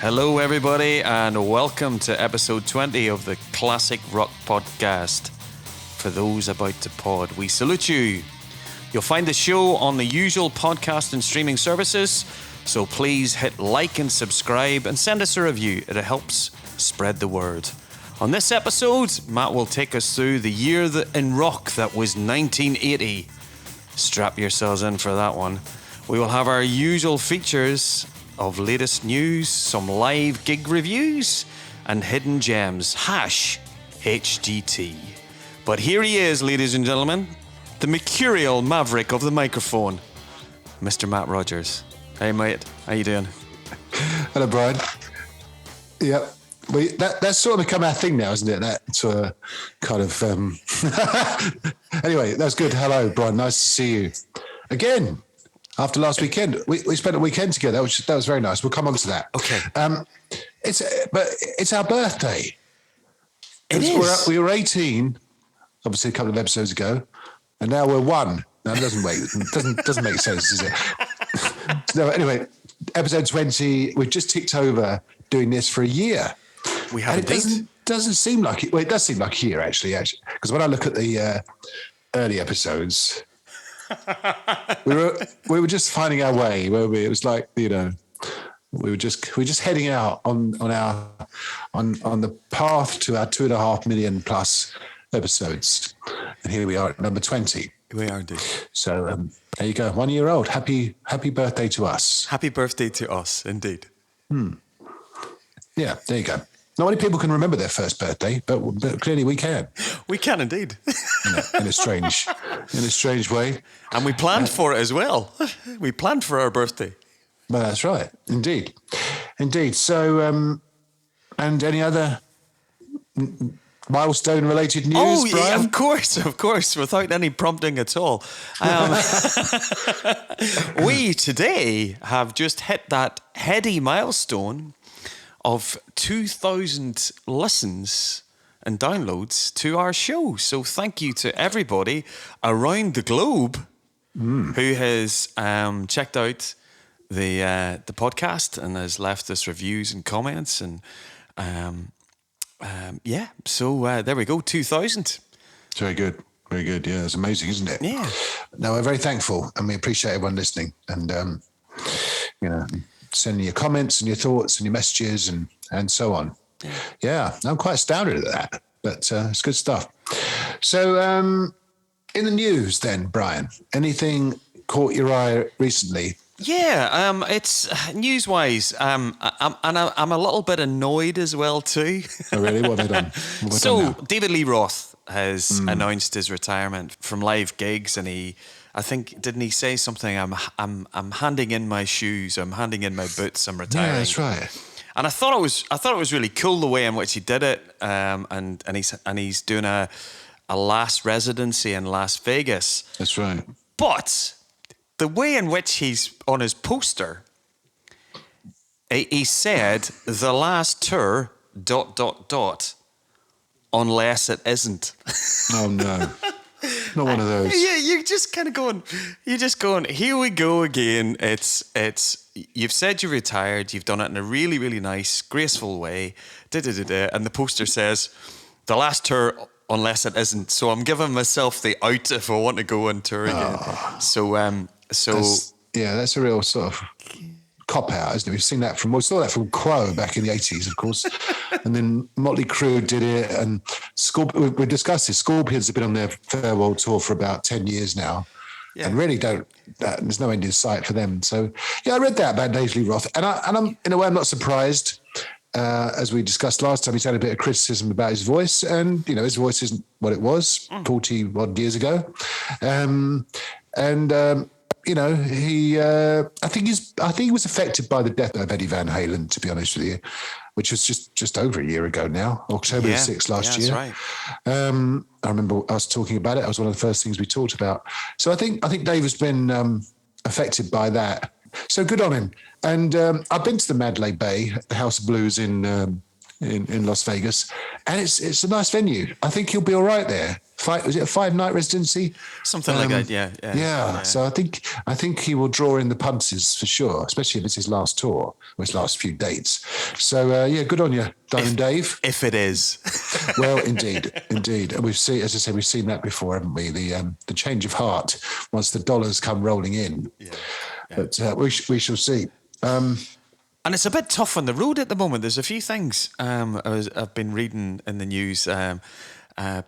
Hello, everybody, and welcome to episode 20 of the Classic Rock Podcast. For those about to pod, we salute you. You'll find the show on the usual podcast and streaming services, so please hit like and subscribe and send us a review. It helps spread the word. On this episode, Matt will take us through the year in rock that was 1980. Strap yourselves in for that one. We will have our usual features of latest news, some live gig reviews, and hidden gems, #HGT. But here he is, ladies and gentlemen, the mercurial maverick of the microphone, Mr. Matt Rogers. Hey, mate, how you doing? Hello, Brian. Yeah, that's sort of become our thing now, isn't it? That sort of kind of... Anyway, that's good. Hello, Brian. Nice to see you again. After last weekend, we spent a weekend together. That was very nice. We'll come on to that. Okay. It's our birthday. It is. We were 18, obviously a couple of episodes ago, and now we're 1. No, it doesn't make sense, does it? No, anyway, episode 20. We've just ticked over doing this for a year. We have and it doesn't seem like it. Well, it does seem like a year actually, because when I look at the early episodes. we were just finding our way, weren't we? It was like, we were just heading out on the path to our 2.5 million plus episodes, and here we are at number 20. We are indeed. So there you go, 1 year old. Happy birthday to us. Happy birthday to us, indeed. Yeah, there you go. Not many people can remember their first birthday, but clearly we can. We can indeed. in a strange way. And we planned for it as well. We planned for our birthday. Well, that's right. Indeed. So, and any other milestone-related news, Oh, yeah, Brian? of course, without any prompting at all. We today have just hit that heady milestone of 2,000 listens and downloads to our show. So thank you to everybody around the globe who has checked out the podcast and has left us reviews and comments. And so there we go, 2,000. It's very good. Very good. Yeah, it's amazing, isn't it? Yeah. No, we're very thankful, and we appreciate everyone listening and, sending your comments and your thoughts and your messages and so on. Yeah, I'm quite astounded at that, but it's good stuff. So in the news then, Brian, anything caught your eye recently? Yeah, it's news-wise. I'm a little bit annoyed as well too. Oh, really? What have they done? So David Lee Roth has announced his retirement from live gigs, and didn't he say something? I'm handing in my shoes. I'm handing in my boots. I'm retiring. Yeah, that's right. And I thought it was really cool the way in which he did it. And he's doing a last residency in Las Vegas. That's right. But the way in which he's on his poster, he said the last tour ... unless it isn't. Oh no. Not one of those. Yeah, you're just going, here we go again. It's you've said you're retired, you've done it in a really, really nice, graceful way. And the poster says, the last tour, unless it isn't. So I'm giving myself the out if I want to go on tour again. That's a real sort of cop out, isn't it? We saw that from Quo back in the 80s, of course. And then Motley Crue did it, and we discussed this. Scorpions have been on their farewell tour for about 10 years now, and really there's no end in sight for them. So, yeah, I read that about David Lee Roth, and I'm in a way I'm not surprised. As we discussed last time, he's had a bit of criticism about his voice, and his voice isn't what it was 40 odd years ago, I think he was affected by the death of Eddie Van Halen, to be honest with you, which was just over a year ago now, October 6th last year. That's right. I remember us talking about it. That was one of the first things we talked about. So I think Dave's been affected by that. So good on him. And I've been to the Mandalay Bay, the House of Blues in in Las Vegas, and it's a nice venue. I think he'll be all right there. Was it a 5-night residency? Something like that. Yeah. So I think he will draw in the punters for sure, especially if it's his last tour or his last few dates. So good on you, Diamond Dave. If it is. Well, indeed. And we've seen, as I said, we've seen that before, haven't we? The change of heart once the dollars come rolling in. Yeah. But we shall see. And it's a bit tough on the road at the moment. There's a few things I've been reading in the news.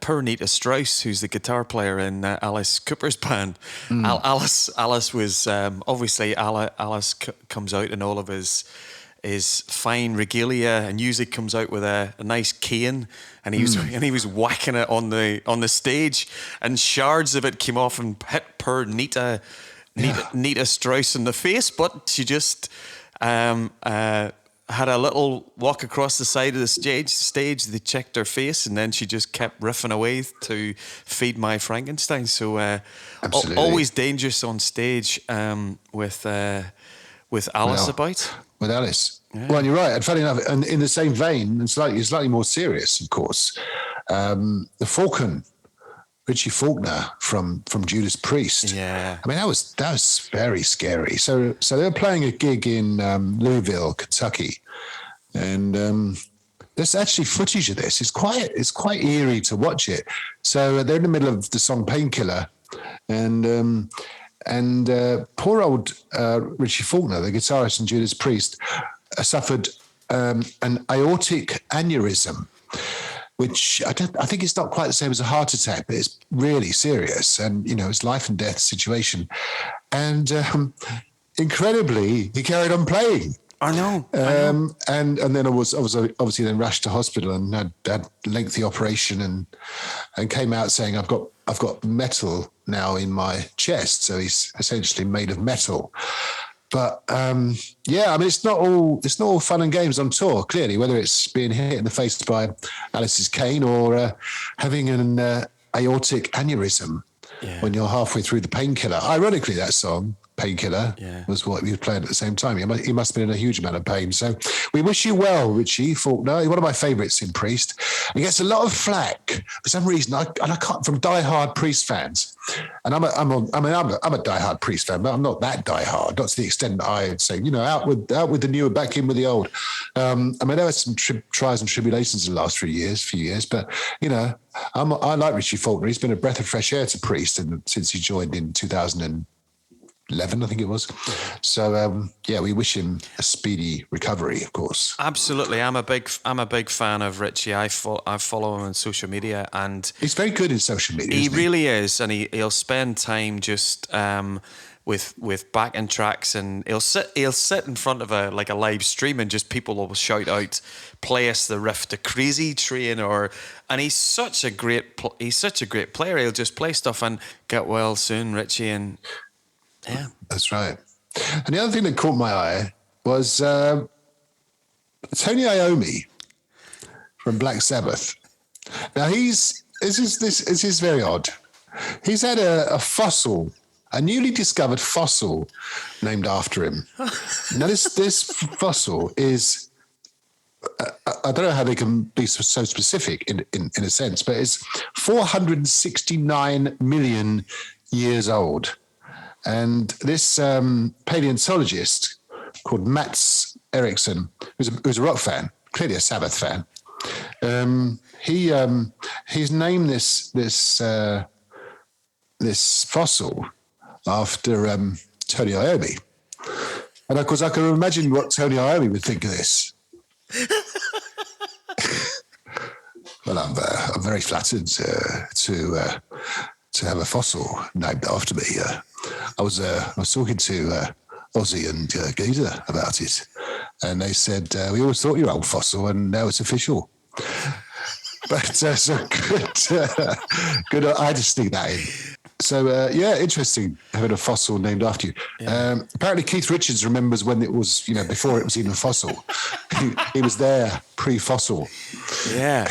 Poor Nita Strauss, who's the guitar player in Alice Cooper's band. Alice was obviously Alice comes out in all of his fine regalia, and usually comes out with a nice cane, and he was whacking it on the stage, and shards of it came off and hit poor Nita Strauss in the face, but she just had a little walk across the side of the stage. They checked her face, and then she just kept riffing away to Feed My Frankenstein. So always dangerous on stage with Alice about. With Alice. Yeah. Well, you're right. And funny enough, and in the same vein, and slightly more serious, of course, the Falcon, Richie Faulkner from Judas Priest. Yeah. I mean, that was very scary. So they were playing a gig in Louisville, Kentucky, and there's actually footage of this. It's quite eerie to watch it. So they're in the middle of the song Painkiller, and poor old Richie Faulkner, the guitarist in Judas Priest, suffered an aortic aneurysm, which I think it's not quite the same as a heart attack, but it's really serious, and it's life and death situation. And incredibly, he carried on playing. I know. And then I was obviously then rushed to hospital and had lengthy operation and came out saying I've got metal now in my chest, so he's essentially made of metal. But I mean, it's not all fun and games on tour. Clearly, whether it's being hit in the face by Alice's cane or having an aortic aneurysm when you're halfway through the Painkiller. Ironically, that song Painkiller was what he was playing at the same time. He must have been in a huge amount of pain. So we wish you well, Richie Faulkner. He's one of my favourites in Priest. He gets a lot of flack for some reason. I can't, from die-hard Priest fans. And I'm a die-hard Priest fan, but I'm not that die-hard. Not to the extent that I'd say, out with the new and back in with the old. I mean, there were some trials and tribulations in the last few years, but I like Richie Faulkner. He's been a breath of fresh air to Priest since he joined in 2011, I think it was. So we wish him a speedy recovery, of course. Absolutely, I'm a big fan of Richie. I follow him on social media, and he's very good in social media. He really is, and he'll spend time just with backing tracks, and he'll sit in front of a live stream, and just people will shout out, "Play us the riff to Crazy Train," and he's such a great player. He'll just play stuff and get well soon, Richie, and. Yeah, that's right. And the other thing that caught my eye was Tony Iommi from Black Sabbath. Now this is very odd. He's had a fossil, a newly discovered fossil, named after him. Now this fossil is. I don't know how they can be so specific in a sense, but it's 469 million years old. And this paleontologist called Mats Eriksson, who's a rock fan, clearly a Sabbath fan, he's named this fossil after Tony Iommi. And of course, I can imagine what Tony Iommi would think of this. Well, I'm very flattered to have a fossil named after me. I was talking to Ozzy and Geezer about it, and they said we always thought you were old fossil, and now it's official. But so good. I just sneak that in. So interesting having a fossil named after you. Yeah. Apparently Keith Richards remembers when it was, before it was even a fossil. he was there pre-fossil. Yeah,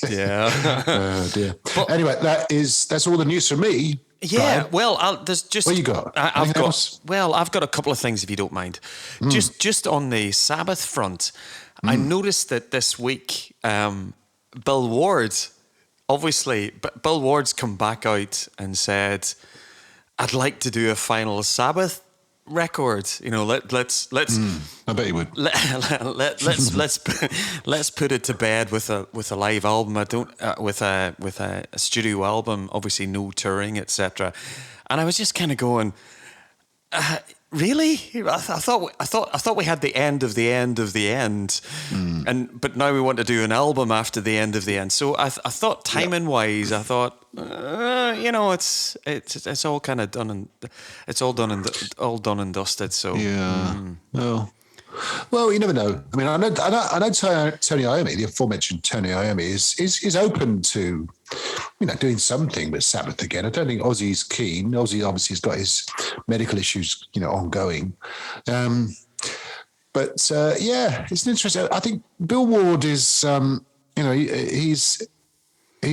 yeah. Oh dear. But anyway, that's all the news from me. Yeah, Brian. well, there's just. What you got? I've got a couple of things if you don't mind. Just on the Sabbath front, I noticed that this week, Bill Ward, obviously, Bill Ward's come back out and said, "I'd like to do a Final Sabbath record. You know, let's I bet he would. let's put it to bed with a live album. I don't with a studio album. Obviously, no touring, etc." And I was just kind of going, really? I thought we had the end of the end of the end, but now we want to do an album after the end of the end. So I thought timing wise, I thought it's all kind of done and it's all done and dusted. So Well, you never know. I mean, I know Tony Iommi, the aforementioned Tony Iommi, is open to, doing something with Sabbath again. I don't think Ozzy's keen. Ozzy obviously has got his medical issues, ongoing. But it's interesting. I think Bill Ward is, he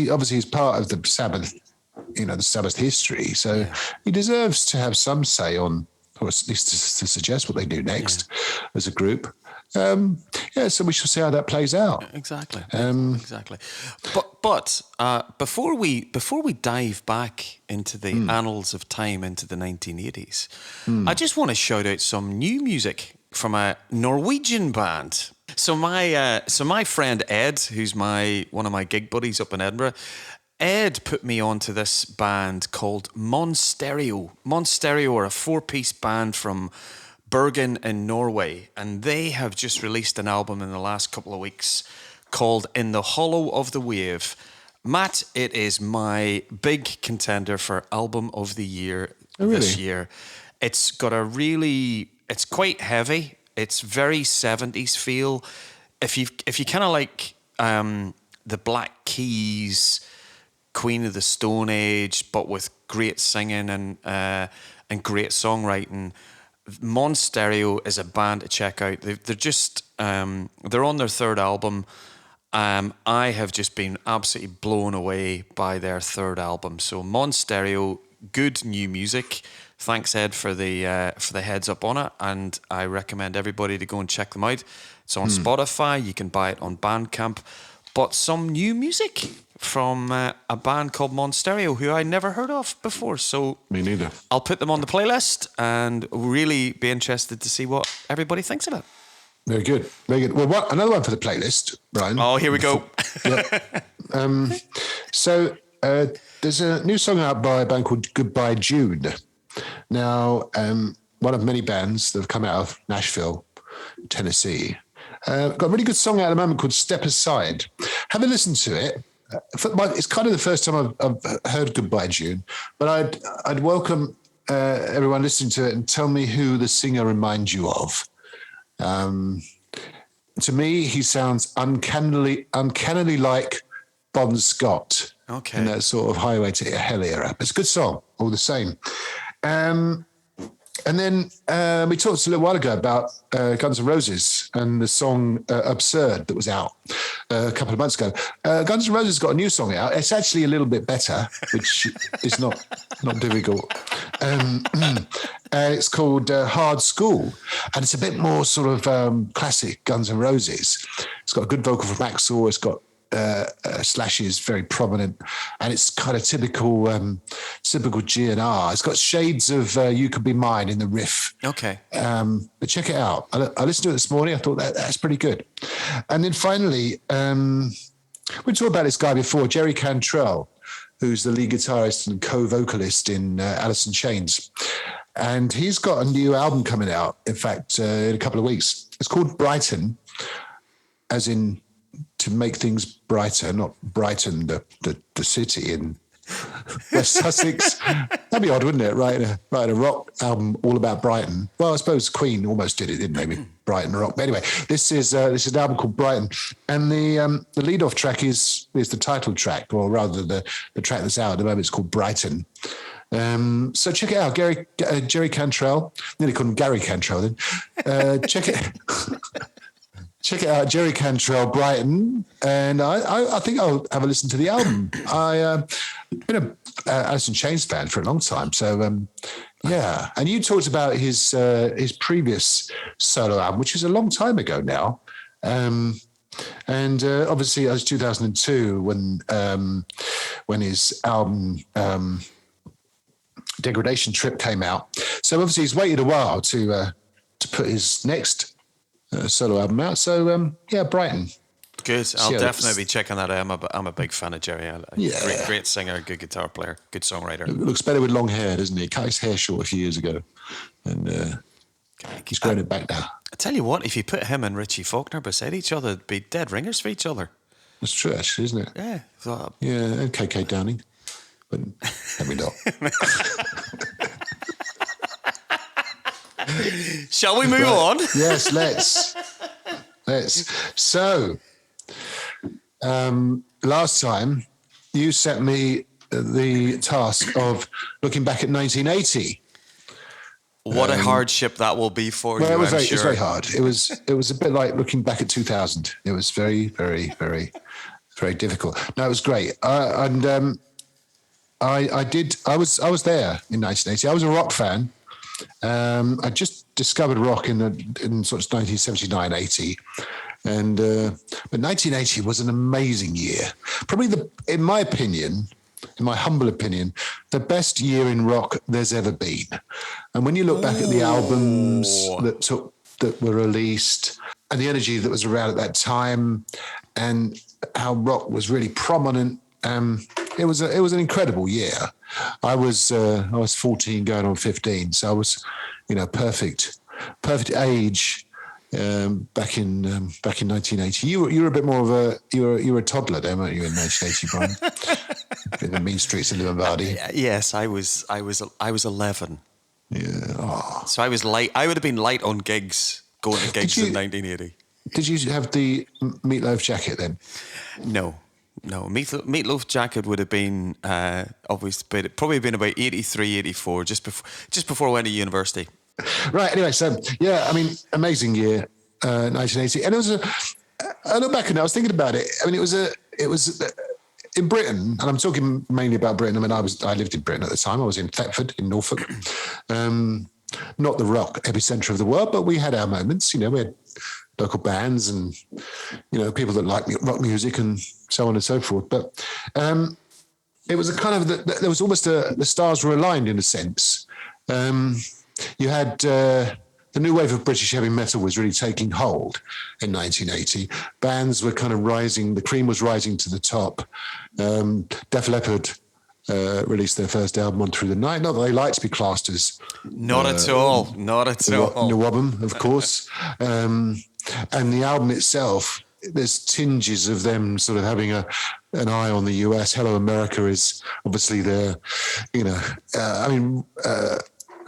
obviously is part of the Sabbath, the Sabbath history. So he deserves to have some say on, or at least to suggest what they do next as a group. So we shall see how that plays out. Exactly. Exactly. But before we dive back into the annals of time into the 1980s, I just want to shout out some new music from a Norwegian band. So my friend Ed, who's one of my gig buddies up in Edinburgh, Ed put me onto this band called Monstereo. Monstereo are a 4-piece band from Bergen in Norway, and they have just released an album in the last couple of weeks called In the Hollow of the Wave. Matt, it is my big contender for album of the year this year. It's got it's quite heavy. It's very 70s feel. If you kind of like the Black Keys, Queen of the Stone Age, but with great singing and great songwriting, Monstereo is a band to check out. They're just they're on their third album. I have just been absolutely blown away by their third album. So Monstereo, good new music. Thanks, Ed, for the heads up on it, and I recommend everybody to go and check them out. It's on Spotify. You can buy it on Bandcamp. But some new music from a band called Monstereo, who I never heard of before. So me neither. I'll put them on the playlist and really be interested to see what everybody thinks of it. Very good. Very good. Well, another one for the playlist, Brian. Oh, here we go. So there's a new song out by a band called Goodbye June. Now, one of many bands that have come out of Nashville, Tennessee. Got a really good song out at the moment called Step Aside. Have a listen to it. It's kind of the first time I've heard Goodbye June, but I'd welcome everyone listening to it and tell me who the singer reminds you of. To me, he sounds uncannily like Bon Scott. Okay. In that sort of Highway to Hell era. It's a good song, all the same. And then we talked a little while ago about Guns N' Roses and the song Absurd that was out a couple of months ago. Guns N' Roses got a new song out. It's actually a little bit better, which is not difficult. It's called Hard School, and it's a bit more sort of classic Guns N' Roses. It's got a good vocal from Axl. It's got Slash is very prominent, and it's kind of typical GNR. It's got shades of You Could Be Mine in the riff. Okay. But check it out. I listened to it this morning. I thought that's pretty good. And then finally, we talked about this guy before, Jerry Cantrell, who's the lead guitarist and co-vocalist in Alice in Chains. And he's got a new album coming out, in fact, in a couple of weeks. It's called Brighton, as in to make things brighter, not Brighton, the city in West Sussex. That'd be odd, wouldn't it? Write a rock album all about Brighton. Well, I suppose Queen almost did it, didn't they? With Brighton Rock. But anyway, this is an album called Brighton, and the lead-off track is the title track, or rather the track that's out at the moment. It's called Brighton. So check it out, Jerry Cantrell. Nearly called him Gary Cantrell then. Check it. Check it out, Jerry Cantrell, Brighton, and I think I'll have a listen to the album. I've been a Alice in Chains fan for a long time, so yeah. And you talked about his previous solo album, which is a long time ago now. And obviously, it was 2002 when his album Degradation Trip came out. So obviously, he's waited a while to put his next solo album out. So Brighton. Good. I'll definitely be checking that out. I'm a big fan of Jerry. Great singer, good guitar player, good songwriter. It looks better with long hair, doesn't he? He cut his hair short a few years ago, and he's grown it back now. I tell you what, if you put him and Richie Faulkner beside each other, they'd be dead ringers for each other. That's true, actually, isn't it? Yeah. Yeah, and KK Downing, but maybe not. Shall we move on? Yes, let's. So, last time you set me the task of looking back at 1980. What a hardship that will be for you. It was very hard. It was a bit like looking back at 2000. It was very, very, very, very difficult. No, it was great. I was there in 1980. I was a rock fan. I just discovered rock in sort of 1979, 80. But 1980 was an amazing year. Probably in my humble opinion, the best year in rock there's ever been. And when you look back at the albums that were released and the energy that was around at that time and how rock was really prominent, it was an incredible year. I was 14 going on 15, so I was, perfect age back in 1980. You were a bit more of you were a toddler then, weren't you, in 1980, Brian? In the mean streets of Lombardy. Yes, I was 11. Yeah. Oh. So I was light. I would have been light on gigs, going to gigs in 1980. Did you have the Meatloaf jacket then? No. Meatloaf jacket would have been probably been about 83, 84, just before I went to university. Right. Anyway, so amazing year, 1980, and it was I look back and I was thinking about it. I mean, it was in Britain, and I'm talking mainly about Britain. I lived in Britain at the time. I was in Thetford in Norfolk, not the rock epicenter of the world, but we had our moments. We had local bands and people that liked rock music and so on and so forth. But it was a kind of there was almost the stars were aligned in a sense. You had the new wave of British heavy metal was really taking hold in 1980. Bands were kind of rising. The cream was rising to the top. Def Leppard released their first album, On Through the Night. Not that they like to be classed as... Not at all. Nwabum, of course. And the album itself, there's tinges of them sort of having an eye on the US. Hello America is obviously their,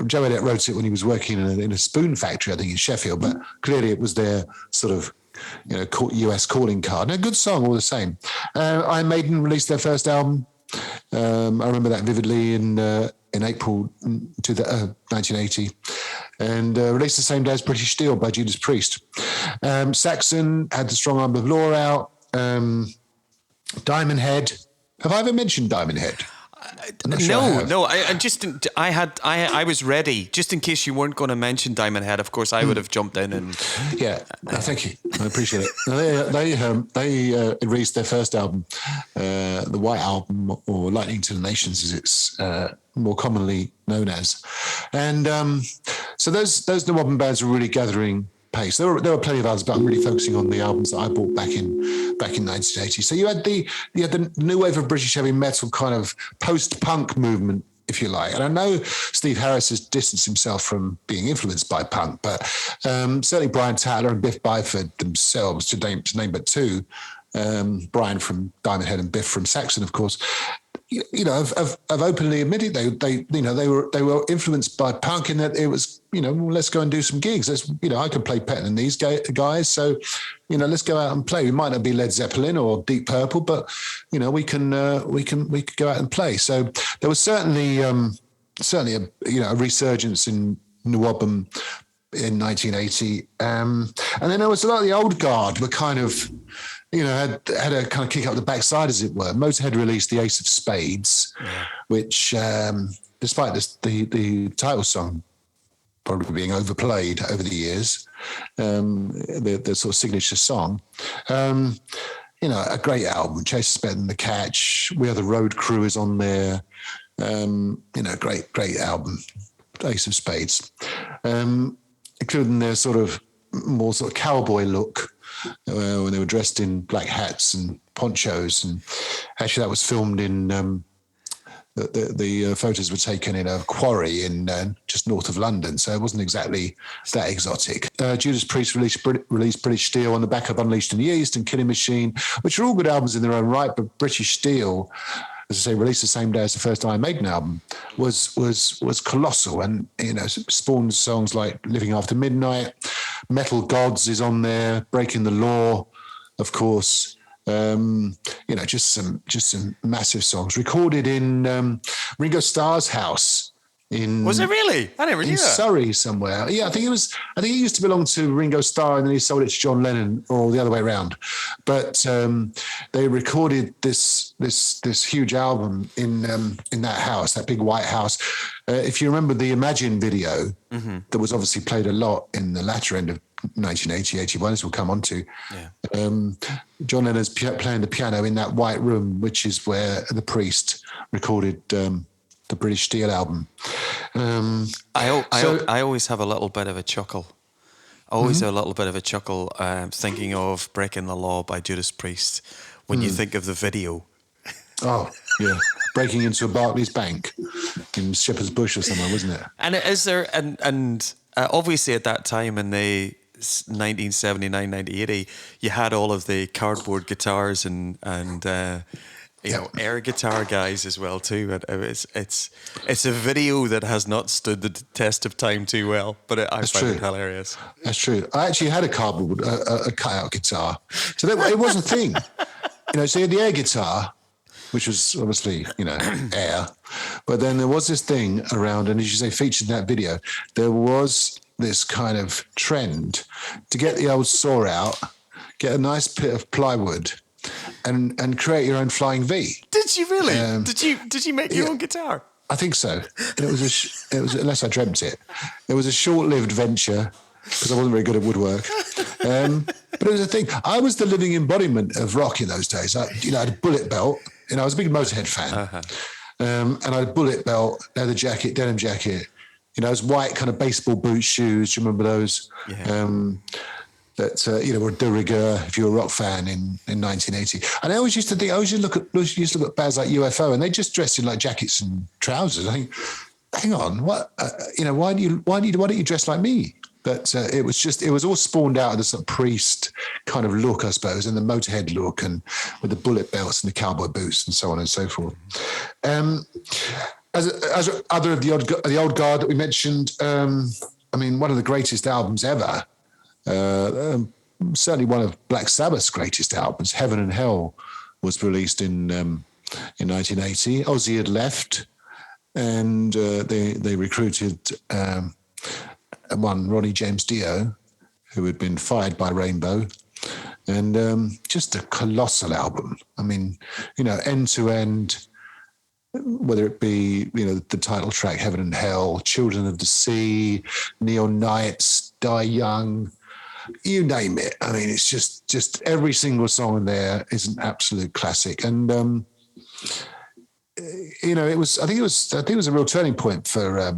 Joe Elliott wrote it when he was working in a spoon factory, I think, in Sheffield, but clearly it was their sort of, US calling card. And a good song all the same. Iron Maiden released their first album. I remember that vividly in April 1980, and released the same day as British Steel by Judas Priest. Saxon had the Strong Arm of Law out. Diamond Head. Have I ever mentioned Diamond Head? No. I was ready just in case you weren't going to mention Diamond Head. Of course, I would have jumped in and. Yeah, thank you. I appreciate it. They released their first album, the White Album, or Lightning to the Nations, as it's more commonly known as, and so those Nwabum bands were really gathering pace. There were plenty of others, but I'm really focusing on the albums that I bought back in 1980. So you had the new wave of British heavy metal, kind of post-punk movement, if you like. And I know Steve Harris has distanced himself from being influenced by punk, but certainly Brian Tatler and Biff Byford themselves, to name but two, Brian from Diamond Head and Biff from Saxon, of course, have openly admitted they were influenced by punk, in that it was, let's go and do some gigs. I can play better than these guys, so let's go out and play. We might not be Led Zeppelin or Deep Purple, but we could go out and play. So there was certainly a resurgence in Nwabum in 1980, and then there was a lot of the old guard were kind of. Had a kind of kick up the backside, as it were. Motorhead released the Ace of Spades, which, despite the title song probably being overplayed over the years. The sort of signature song. A great album. Chase Better Than the Catch. We Are the Road Crew is on there. Great album. Ace of Spades, including their sort of more sort of cowboy look when they were dressed in black hats and ponchos. And actually, that was filmed in the photos were taken in a quarry in just north of London, so it wasn't exactly that exotic. Judas Priest released British Steel on the back of Unleashed in the East and Killing Machine, which are all good albums in their own right, but British Steel, as I say, released the same day as the first Iron Maiden album, was colossal, and spawned songs like Living After Midnight, Metal Gods is on there, Breaking the Law, of course. Just some massive songs recorded in Ringo Starr's house. Was it really? I never knew that. In Surrey somewhere. Yeah, I think it used to belong to Ringo Starr, and then he sold it to John Lennon, or the other way around. But they recorded this huge album in that house, that big white house. If you remember the Imagine video, that was obviously played a lot in the latter end of 1980, 81, as we'll come on to. Yeah. John Lennon's playing the piano in that white room, which is where the Priest recorded the British Steel album. I always have a little bit of a chuckle. Thinking of Breaking the Law by Judas Priest when you think of the video. Oh, yeah. Breaking into a Barclays Bank in Shepherd's Bush or somewhere, wasn't it? And is there, and obviously at that time in the 1979, 1980, you had all of the cardboard guitars and air guitar guys as well too. It's a video that has not stood the test of time too well, but I find it hilarious. That's true. I actually had a cardboard, a cutout guitar, so it was a thing. So you had the air guitar, which was obviously, air. But then there was this thing around, and as you say, featured in that video, there was this kind of trend to get the old saw out, get a nice bit of plywood, and create your own Flying V. Did you really? Did you make your own guitar? I think so. And it was unless I dreamt it. It was a short-lived venture because I wasn't very good at woodwork. But it was a thing. I was the living embodiment of rock in those days. I had a bullet belt. I was a big Motorhead fan. And I had a bullet belt, leather jacket, denim jacket. Those white kind of baseball boot shoes. Do you remember those? Yeah. Were de rigueur if you're a rock fan in 1980. And I always used to look at bands like UFO, and they just dressed in like jackets and trousers. I think, hang on, what? Why don't you dress like me? But it was all spawned out of the sort of Priest kind of look, I suppose, and the Motorhead look, and with the bullet belts and the cowboy boots and so on and so forth. As other of the old guard that we mentioned, one of the greatest albums ever. Certainly one of Black Sabbath's greatest albums, Heaven and Hell, was released in 1980. Ozzy had left, and they recruited one Ronnie James Dio, who had been fired by Rainbow, and just a colossal album. End to end, whether it be the title track Heaven and Hell, Children of the Sea, Neon Nights, Die Young, you name it. It's just every single song in there is an absolute classic, and it was a real turning point for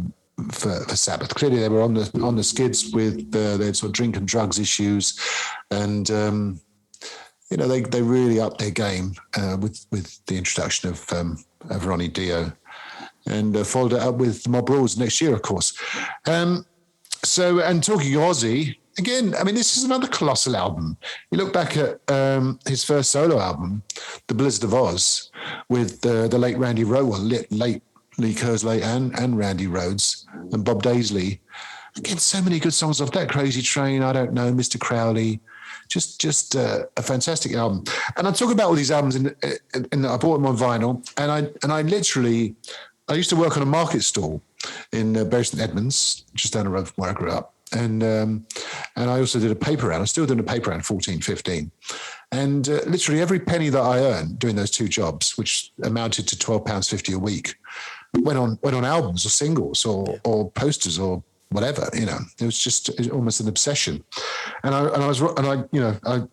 Sabbath. Clearly, they were on the skids with their sort of drink and drugs issues, and they really upped their game with the introduction of Ronnie Dio, and followed it up with Mob Rules next year, of course. And talking of Ozzy, again, this is another colossal album. You look back at his first solo album, The Blizzard of Oz, with the late Randy Rhoads, late Lee Kerslake and Randy Rhoads and Bob Daisley. Again, so many good songs off that. Crazy Train, I Don't Know, Mr. Crowley. Just a fantastic album. And I talk about all these albums in I bought them on vinyl, and I used to work on a market stall in Bury St Edmunds, just down the road from where I grew up. And I also did a paper round. I'm still doing a paper round, 14, 15. And literally every penny that I earned doing those two jobs, which amounted to £12.50 a week, went on albums or singles or posters or whatever, it was just almost an obsession. And what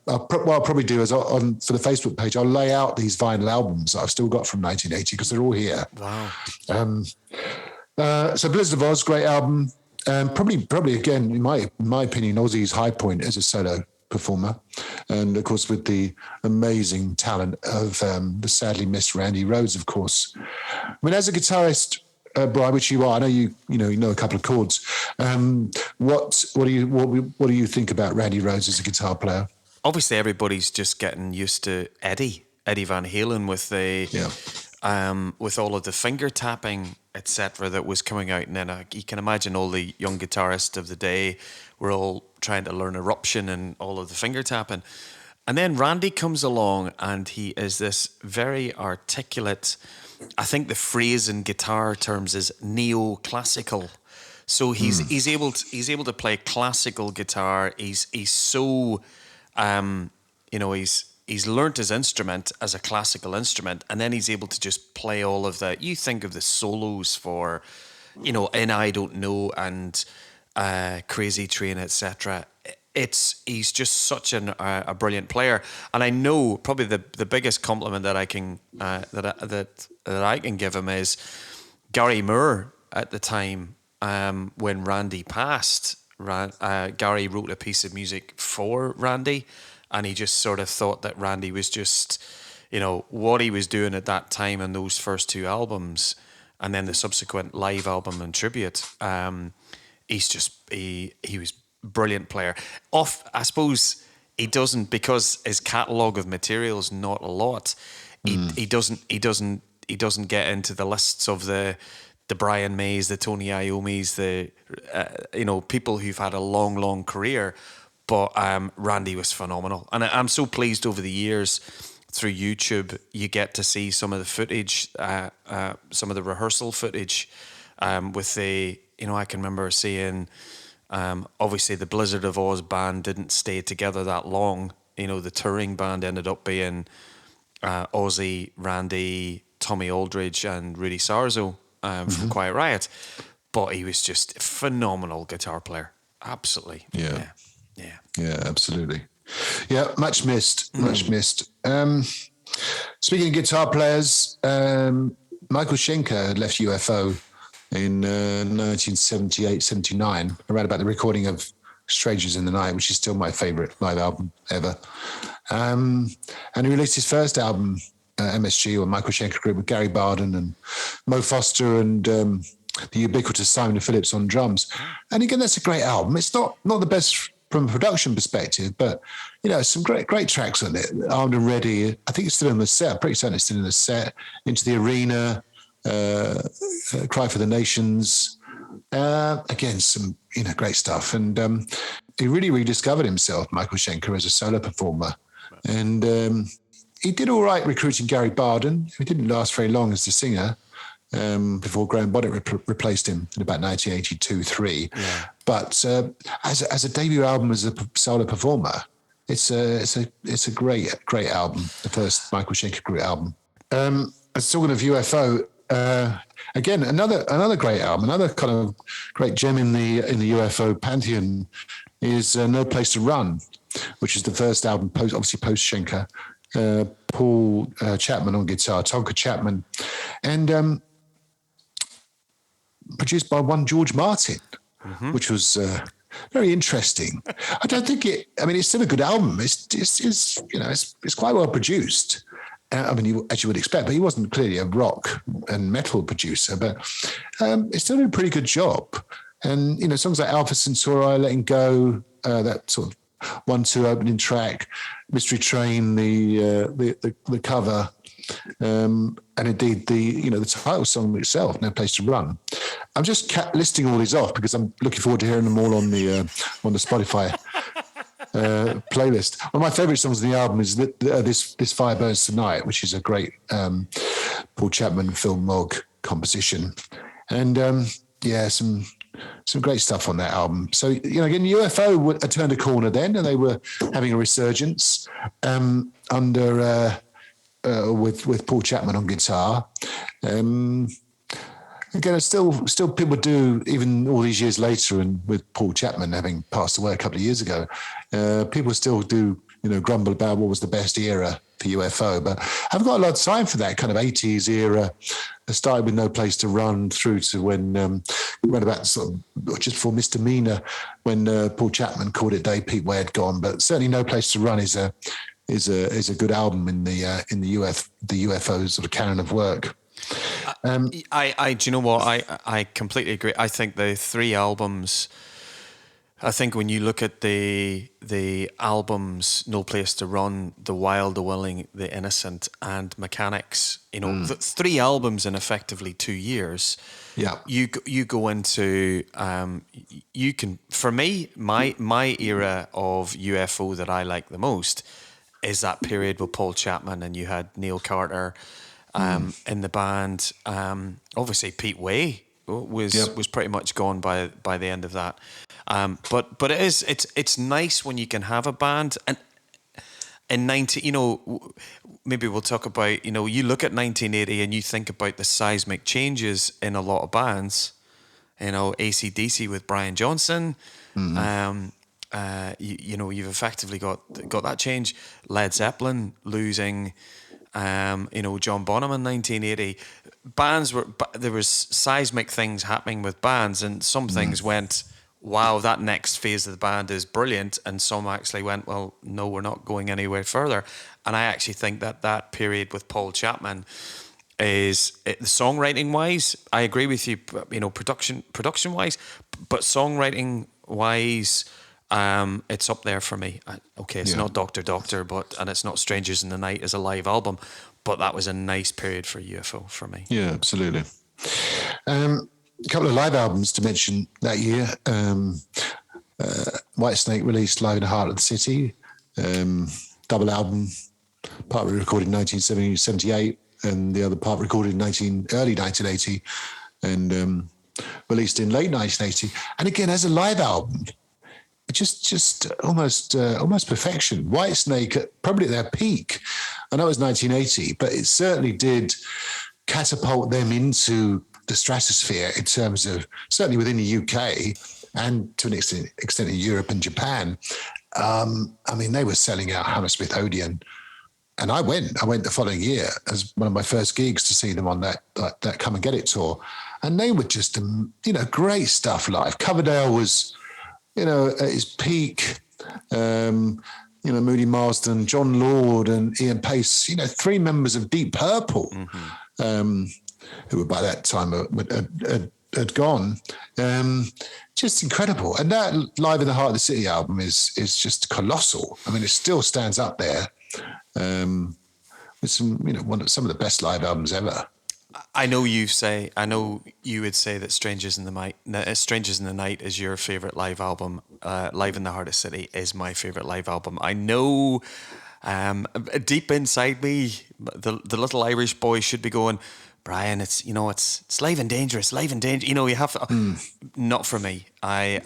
I'll probably do is for the Facebook page, I'll lay out these vinyl albums that I've still got from 1980 because they're all here. Wow. So Blizzard of Oz, great album. Probably again, in my opinion, Ozzy's high point as a solo performer, and of course with the amazing talent of the sadly missed Randy Rhoads, of course. I mean, as a guitarist, Brian, which you are, I know you know a couple of chords. What do you think about Randy Rhoads as a guitar player? Obviously, everybody's just getting used to Eddie Van Halen with all of the finger tapping, etc., that was coming out, and then you can imagine all the young guitarists of the day were all trying to learn Eruption and all of the finger tapping, and then Randy comes along, and he is this very articulate. I think the phrase in guitar terms is neoclassical. So he's able to play classical guitar. He's so he's learnt his instrument as a classical instrument, and then he's able to just play all of the. You think of the solos for, In I Don't Know and Crazy Train, etc. He's just such a brilliant player, and I know probably the biggest compliment that I can that I can give him is Gary Moore at the time when Randy passed. Gary wrote a piece of music for Randy, and he just sort of thought that Randy was just, what he was doing at that time in those first two albums, and then the subsequent live album and tribute. He was brilliant player. I suppose he doesn't, because his catalogue of material is not a lot. He doesn't get into the lists of the Brian Mays, the Tony Iommis, the people who've had a long career. But Randy was phenomenal, and I'm so pleased over the years through YouTube you get to see some of the footage, some of the rehearsal footage with the. I can remember seeing. Obviously, the Blizzard of Oz band didn't stay together that long. The touring band ended up being Ozzy, Randy, Tommy Aldridge, and Rudy Sarzo from Quiet Riot. But he was just a phenomenal guitar player. Absolutely. Yeah, absolutely. Yeah, much missed. Speaking of guitar players, Michael Schenker had left UFO in 1978-79, around about the recording of Strangers in the Night, which is still my favourite live album ever. And he released his first album, MSG, or Michael Schenker Group, with Gary Barden and Mo Foster and the ubiquitous Simon Phillips on drums. And again, that's a great album. It's not the best from a production perspective, but some great tracks on it. Armed and Ready, I think it's still in the set. I'm pretty certain it's still in the set. Into the Arena, Cry for the Nations, again some great stuff, and he really rediscovered himself, Michael Schenker, as a solo performer, and he did all right recruiting Gary Barden. He didn't last very long as the singer before Graham Bonnet replaced him in about 1982-3. But as a debut album as a solo performer, it's a great album, the first Michael Schenker Group album. Talking of UFO. Again, another great album, another kind of great gem in the UFO pantheon is No Place to Run, which is the first album post Schenker. Paul Chapman on guitar, Tonka Chapman, and produced by one George Martin, which was very interesting. I don't think it. I mean, it's still a good album. It's quite well produced. As you would expect, but he wasn't clearly a rock and metal producer, but it's still did a pretty good job. And, songs like Alpha Centauri, Letting Go, that sort of 1-2 opening track, Mystery Train, the cover, and indeed the title song itself, No Place to Run. I'm just listing all these off because I'm looking forward to hearing them all on the Spotify playlist. One of my favourite songs in the album is This Fire Burns Tonight, which is a great Paul Chapman and Phil Mogg composition, and some great stuff on that album. So again, UFO had turned a corner then, and they were having a resurgence under with Paul Chapman on guitar. again, it's still people do, even all these years later, and with Paul Chapman having passed away a couple of years ago, people still do, grumble about what was the best era for UFO. But I've got a lot of time for that kind of 80s era. It started with No Place to Run through to when around about sort of just before Misdemeanor, when Paul Chapman called it Day Pete Way had gone. But certainly No Place to Run is a good album in the UFO sort of canon of work. Do you know what? I completely agree. I think the three albums. I think when you look at the albums, No Place to Run, The Wild, The Willing, The Innocent, and Mechanics, the three albums in effectively 2 years. Yeah, you go into you can, for me, my era of UFO that I like the most is that period with Paul Chapman, and you had Neil Carter in the band. Obviously, Pete Way was pretty much gone by the end of that. But it's nice when you can have a band, and in 90, maybe we'll talk about, you look at 1980 and you think about the seismic changes in a lot of bands. AC/DC with Brian Johnson. You've effectively got that change. Led Zeppelin losing, John Bonham in 1980. There was seismic things happening with bands, and some things went, wow, that next phase of the band is brilliant, and some actually went, well, no, we're not going anywhere further. And I actually think that period with Paul Chapman is, songwriting wise, I agree with you, production wise, but songwriting wise, it's up there for me. It's not Dr. Doctor, and it's not Strangers in the Night as a live album, but that was a nice period for UFO for me. Yeah, absolutely. A couple of live albums to mention that year. Whitesnake released Live in the Heart of the City, double album, partly recorded in 1978 and the other part recorded in early 1980 and released in late 1980. And again, as a live album, just almost perfection. Whitesnake, probably at their peak. I know it was 1980, but it certainly did catapult them into the stratosphere in terms of, certainly within the UK and to an extent in Europe and Japan. They were selling out Hammersmith Odeon, and I went the following year as one of my first gigs to see them on that Come and Get It tour, and they were just great stuff live. Coverdale was at his peak. Moody Marsden, John Lord, and Ian Pace. Three members of Deep Purple. Who were by that time had gone. Just incredible. And that Live in the Heart of the City album is just colossal. It still stands up there with some of the best live albums ever. I know you would say that Strangers in the Night is your favourite live album. Live in the Heart of the City is my favourite live album. I know deep inside me, the little Irish boy should be going, Brian, it's live and dangerous, live and dangerous. You have to. Not for me. I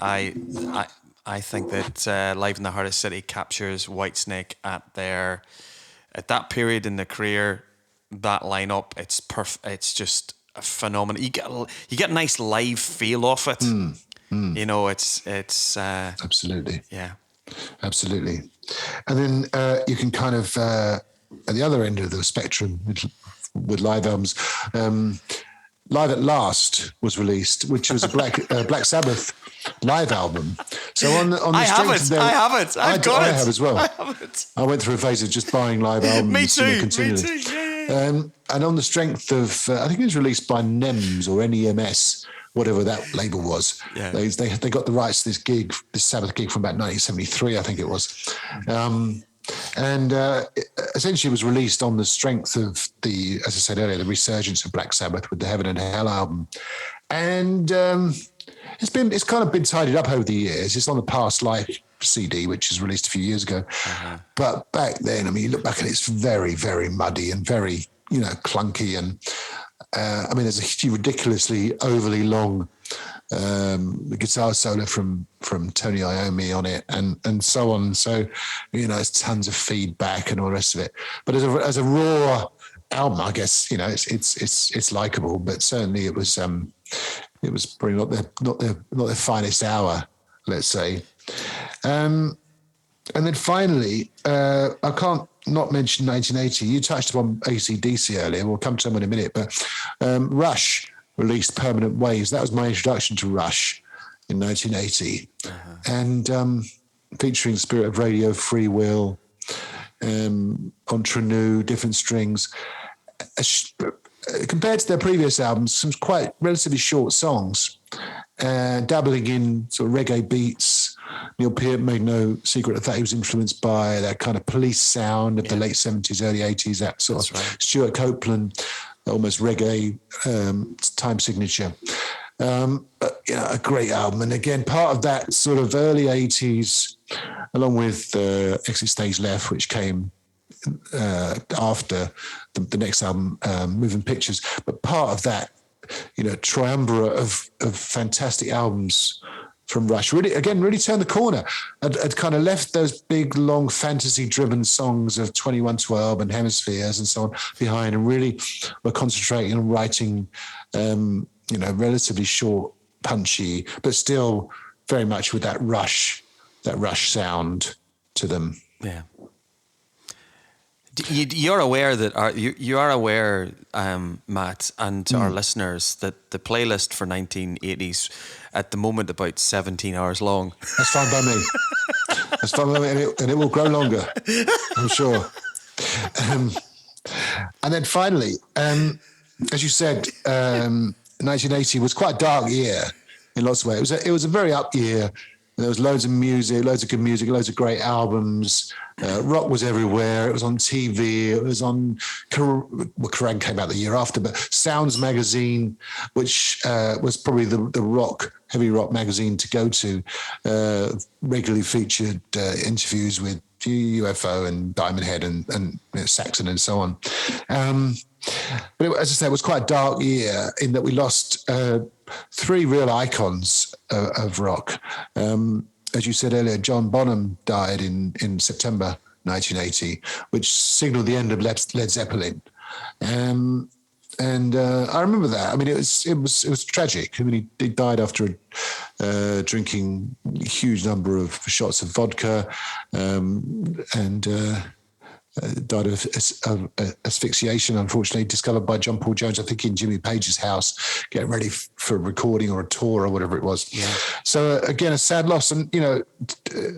think that Live in the Heart of the City captures Whitesnake at that period in their career. That lineup, it's perfect. It's just a phenomenon. You get a nice live feel off it. It's absolutely, yeah, absolutely. And then you can kind of at the other end of the spectrum with live albums. Live at Last was released, which was a Black Sabbath live album. So on the strength of I have it. I have as well. I have it. I went through a phase of just buying live albums. Me too. Continually. Me too. Yeah. And on the strength of, I think it was released by NEMS or NEMS, whatever that label was. Yeah. They got the rights to this Sabbath gig from about 1973, I think it was. And essentially it was released on the strength of as I said earlier, the resurgence of Black Sabbath with the Heaven and Hell album. And it's kind of been tidied up over the years. It's on the Past Life CD, which was released a few years ago. Uh-huh. But back then, you look back and it's very, very muddy and very, clunky. And there's a ridiculously overly long guitar solo from Tony Iommi on it and so on. So, there's tons of feedback and all the rest of it. But as a raw album. I guess it's likable, but certainly it was probably not their finest hour, let's say. And then finally, I can't not mention 1980. You touched upon AC/DC earlier. We'll come to them in a minute, but Rush released Permanent Waves. That was my introduction to Rush in 1980, and featuring Spirit of Radio, Free Will, Entre Nous, Different Strings. Compared to their previous albums, some quite relatively short songs, dabbling in sort of reggae beats. Neil Peart made no secret of that. He was influenced by that kind of Police sound of the late 70s, early 80s, that sort of Stuart Copeland, almost reggae time signature. A great album. And again, part of that sort of early 80s, along with Exit Stage Left, which came after the next album, Moving Pictures. But part of that, triumvirate of fantastic albums from Rush really turned the corner. Had kind of left those big, long, fantasy-driven songs of 2112 and Hemispheres and so on behind, and really were concentrating on writing, relatively short, punchy, but still very much with that Rush sound to them. Yeah. You're aware that you are aware, Matt, and to our listeners, that the playlist for 1980s at the moment about 17 hours long. That's fine by me. That's fine by me, and it will grow longer, I'm sure. And then finally, as you said, 1980 was quite a dark year in lots of ways. It was a very up year. There was loads of music, loads of good music, loads of great albums. Rock was everywhere. It was on TV. It was on, Kerrang came out the year after, but Sounds magazine, which was probably the heavy rock magazine to go to, regularly featured interviews with UFO and Diamond Head and Saxon and so on. But as I said, it was quite a dark year in that we lost three real icons of rock. As you said earlier, John Bonham died in September 1980, which signaled the end of Led Zeppelin. And I remember that. I mean, it was tragic. I mean, he died after drinking a huge number of shots of vodka, and died of asphyxiation, unfortunately, discovered by John Paul Jones, I think in Jimmy Page's house, getting ready for a recording or a tour or whatever it was. Yeah. So again, a sad loss. And,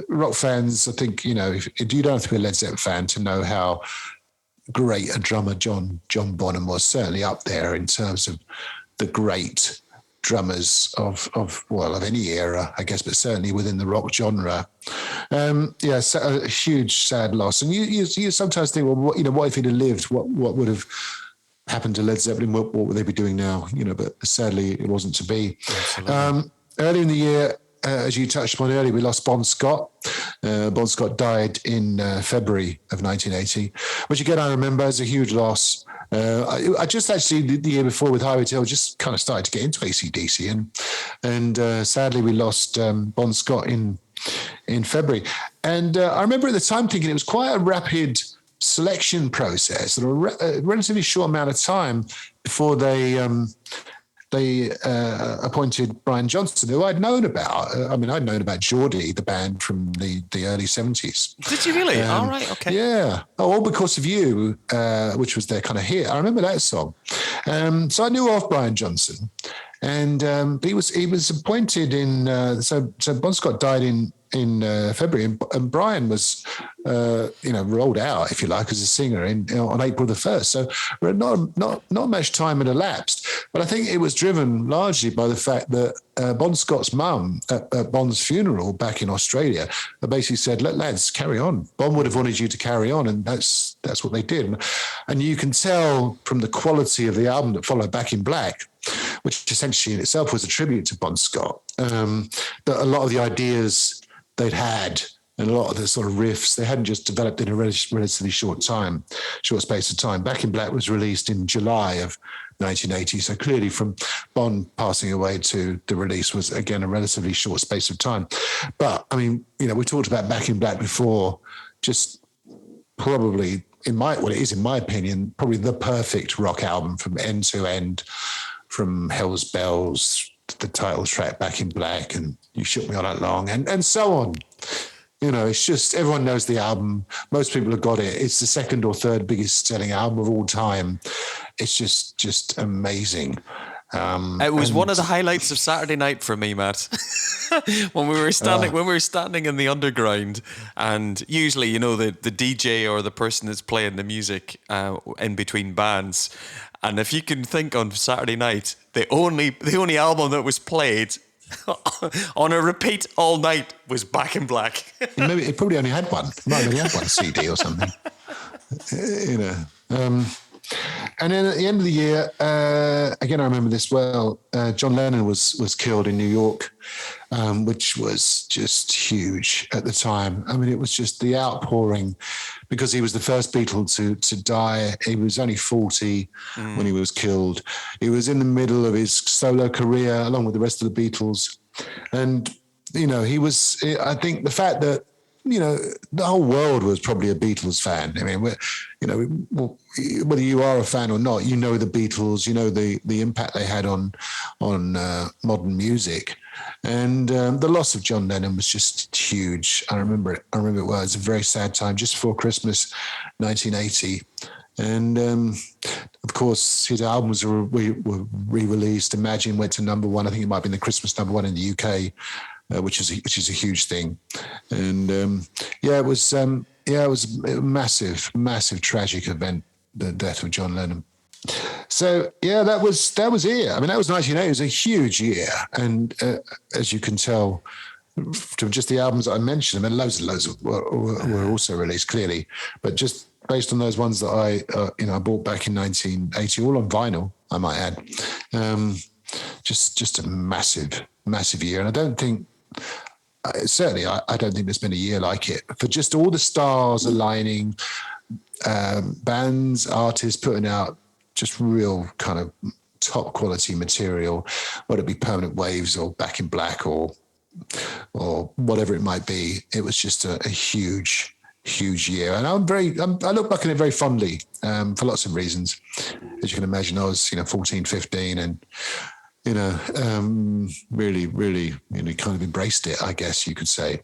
rock fans, I think, if you don't have to be a Led Zeppelin fan to know how great a drummer John Bonham was, certainly up there in terms of the great drummers of any era, I guess, but certainly within the rock genre. So a huge sad loss. And you sometimes think, well, what if he'd have lived? What would have happened to Led Zeppelin? What would they be doing now? But sadly, it wasn't to be. Early in the year, as you touched upon earlier, we lost Bon Scott. Bon Scott died in February of 1980, which again I remember as a huge loss. I just actually the year before with Highway to Hell just kind of started to get into AC/DC, and sadly we lost Bon Scott in February. And I remember at the time thinking it was quite a rapid selection process, a relatively short amount of time before they appointed Brian Johnson, who I'd known about. I'd known about Geordie, the band from the early 70s. Did you really? All right, okay. Yeah. Oh, All Because of You, which was their kind of hit. I remember that song. So I knew of Brian Johnson. And he was appointed in, so Bon Scott died in February, and Brian was, rolled out, if you like, as a singer on April the 1st. So not much time had elapsed. But I think it was driven largely by the fact that Bon Scott's mum at Bon's funeral back in Australia basically said, lads, carry on. Bon would have wanted you to carry on, and that's what they did. And you can tell from the quality of the album that followed, Back in Black, which essentially in itself was a tribute to Bon Scott, that a lot of the ideas they'd had and a lot of the sort of riffs, they hadn't just developed in a relatively short space of time. Back in Black was released in July of 1980. So clearly from Bon passing away to the release was, again, a relatively short space of time. But, we talked about Back in Black before, just probably it is in my opinion, probably the perfect rock album from end to end, from Hell's Bells, the title track Back in Black, and You Shook Me All Night Long, and so on. You know, it's just, everyone knows the album. Most people have got it. It's the second or third biggest selling album of all time. It's just amazing. It was one of the highlights of Saturday night for me, Matt. when we were standing in the underground, and usually, you know, the DJ or the person that's playing the music in between bands, and if you can think on Saturday night, the only album that was played on a repeat all night was Back in Black. Maybe it probably only had one. It might have only had one CD or something. You know. And then at the end of the year, again, I remember this well, John Lennon was killed in New York, which was just huge at the time. I mean, it was just the outpouring, because he was the first Beatle to die. He was only 40 when he was killed. He was in the middle of his solo career, along with the rest of the Beatles. And, you know, I think the fact that, you know, the whole world was probably a Beatles fan. I mean, whether you are a fan or not, you know the Beatles, you know the impact they had on modern music, and the loss of John Lennon was just huge. I remember it well. It was a very sad time, just before Christmas, 1980, and of course his albums were re-released. Imagine went to number one. I think it might have been the Christmas number one in the UK. Which is a huge thing, and it was a massive tragic event, the death of John Lennon. So that was it. I mean, that was 1980. It was a huge year, and as you can tell from just the albums that I mentioned, I mean, loads were also released, clearly, but just based on those ones that I bought back in 1980, all on vinyl, I might add. Just a massive year, and I don't think. Certainly, I don't think there's been a year like it, for just all the stars aligning, bands, artists putting out just real kind of top quality material, whether it be Permanent Waves or Back in Black or whatever it might be. It was just a huge year, and I look back on it very fondly for lots of reasons. As you can imagine, I was 14, 15, and really, kind of embraced it, I guess you could say.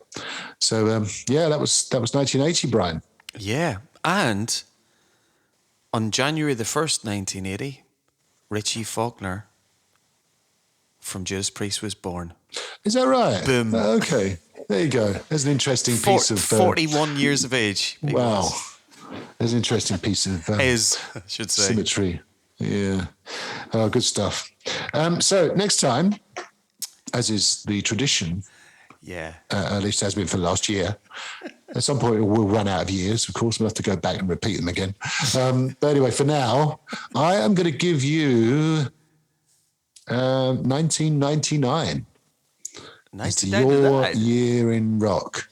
So, that was 1980, Brian. Yeah, and on January the 1st, 1980, Richie Faulkner from Judas Priest was born. Is that right? Boom. Okay, there you go. There's an interesting piece of... 41 years of age. Wow. There's an interesting piece of... I should say. Symmetry. Yeah. Oh, good stuff. So next time, as is the tradition, at least has been for the last year, at some point we'll run out of years, of course. We'll have to go back and repeat them again. But anyway, for now, I am going to give you 1999. It's your year in rock.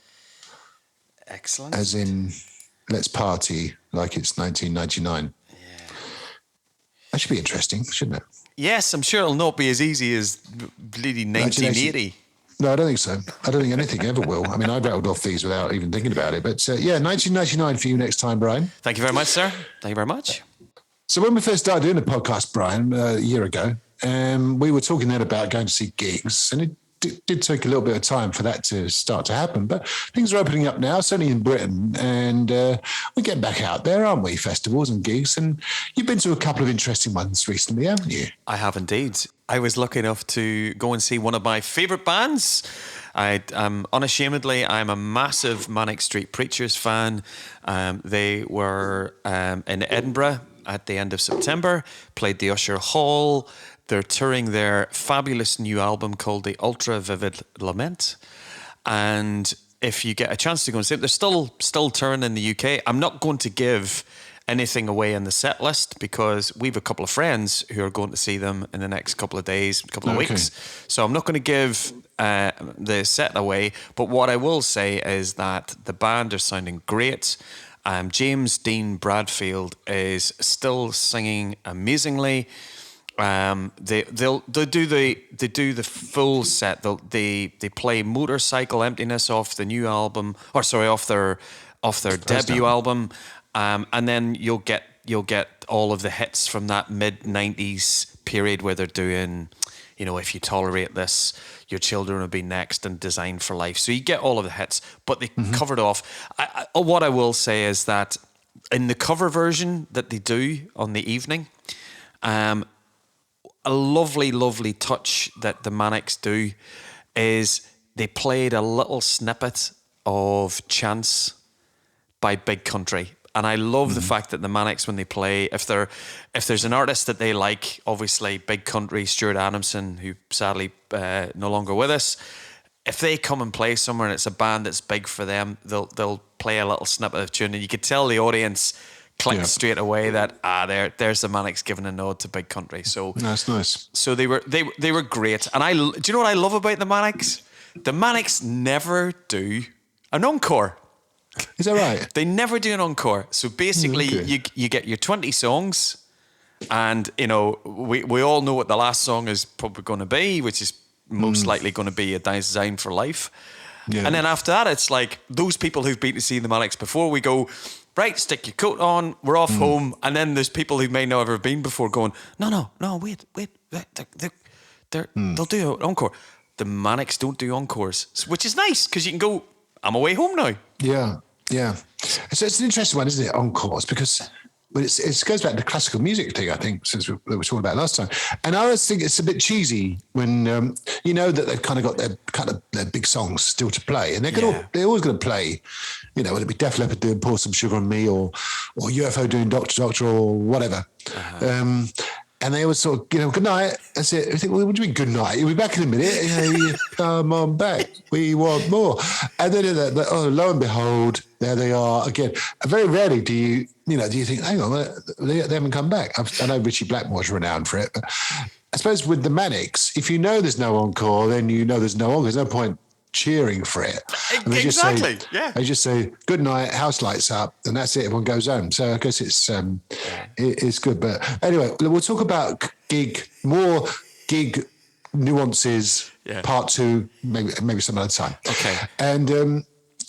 Excellent. As in, let's party like it's 1999. That should be interesting, shouldn't it? Yes, I'm sure it'll not be as easy as bleeding 1980. No, I don't think so. I don't think anything ever will. I mean, I rattled off these without even thinking about it. But 1999 for you next time, Brian. Thank you very much, sir. Thank you very much. So when we first started doing the podcast, Brian, a year ago, we were talking then about going to see gigs, and it did take a little bit of time for that to start to happen, but things are opening up now, certainly in Britain, and we're getting back out there, aren't we? Festivals and gigs, and you've been to a couple of interesting ones recently, haven't you? I have indeed. I was lucky enough to go and see one of my favourite bands. Unashamedly, I'm a massive Manic Street Preachers fan. They were in Edinburgh at the end of September, played the Usher Hall. They're touring their fabulous new album called The Ultra Vivid Lament. And if you get a chance to go and see it, they're still touring in the UK. I'm not going to give anything away in the set list because we have a couple of friends who are going to see them in the next couple of days, couple of weeks. So I'm not going to give the set away. But what I will say is that the band are sounding great. James Dean Bradfield is still singing amazingly. They do the full set. They play Motorcycle Emptiness off the new album, off their debut album, And then you'll get all of the hits from that mid-90s period where they're doing, If You Tolerate This, Your Children Will Be Next, and Designed for Life. So you get all of the hits, but they covered off. What I will say is that in the cover version that they do on the evening, a lovely, lovely touch that the Manics do is they played a little snippet of Chance by Big Country. And I love the fact that the Manics, when they play, if there's an artist that they like, obviously Big Country, Stuart Adamson, who sadly no longer with us, if they come and play somewhere and it's a band that's big for them, they'll play a little snippet of tune, and you could tell the audience clicked straight away that there's the Manics giving a nod to Big Country. So that's nice. So they were great. And do you know what I love about the Manics? The Manics never do an encore. Is that right? They never do an encore. So basically, you get your 20 songs, and we all know what the last song is probably going to be, which is most likely going to be a Designed for Life. Yeah. And then after that, it's like those people who've been to see the Manics before, we go, right, stick your coat on, we're off home. And then there's people who may not have been before going, no, wait, they'll do an encore. The Manics don't do encores, which is nice because you can go, I'm away home now. Yeah. So it's an interesting one, isn't it, encores? Because it goes back to the classical music thing, I think, since we were talking about last time. And I always think it's a bit cheesy when that they've kind of got their big songs still to play, and they're always going to play. Whether it be Def Leppard doing "Pour Some Sugar on Me" or UFO doing "Doctor Doctor" or whatever. And they always sort of, good night. That's it. I think, well, what do you mean, good night? You'll be back in a minute. Come on back. We want more. And then, lo and behold, there they are again. Very rarely do you think, hang on, they haven't come back. I know Richie Blackmore's renowned for it, but I suppose with the Manics, if you know there's no encore, then you know there's no encore. There's no point cheering for it. Exactly. They just say good night, house lights up, and that's it. Everyone goes home. So I guess it's good. But anyway, we'll talk about more gig nuances. Yeah. Part 2, maybe some other time. Okay. And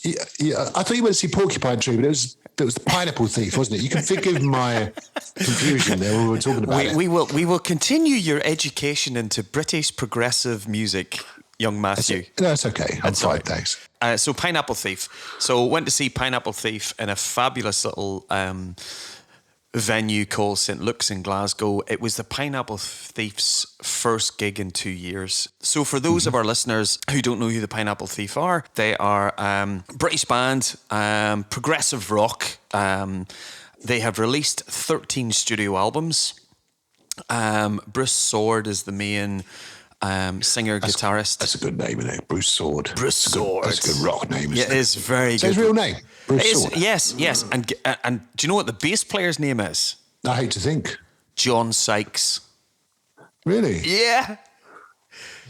I thought you went to see Porcupine Tree, but it was the Pineapple Thief, wasn't it? You can forgive my confusion there when we were talking about it. We will continue your education into British progressive music, young Matthew. That's okay. I'm fine, thanks. So Pineapple Thief. So went to see Pineapple Thief in a fabulous little venue called St. Luke's in Glasgow. It was the Pineapple Thief's first gig in 2 years. So for those of our listeners who don't know who the Pineapple Thief are, they are British band, progressive rock. They have released 13 studio albums. Bruce Sword is the main singer, guitarist. That's a good name, isn't it? Bruce Sword. Bruce Sword. That's a good rock name, isn't it? It is very so good. His real name? Bruce Sword? Yes. And do you know what the bass player's name is? I hate to think. John Sykes. Really? Yeah.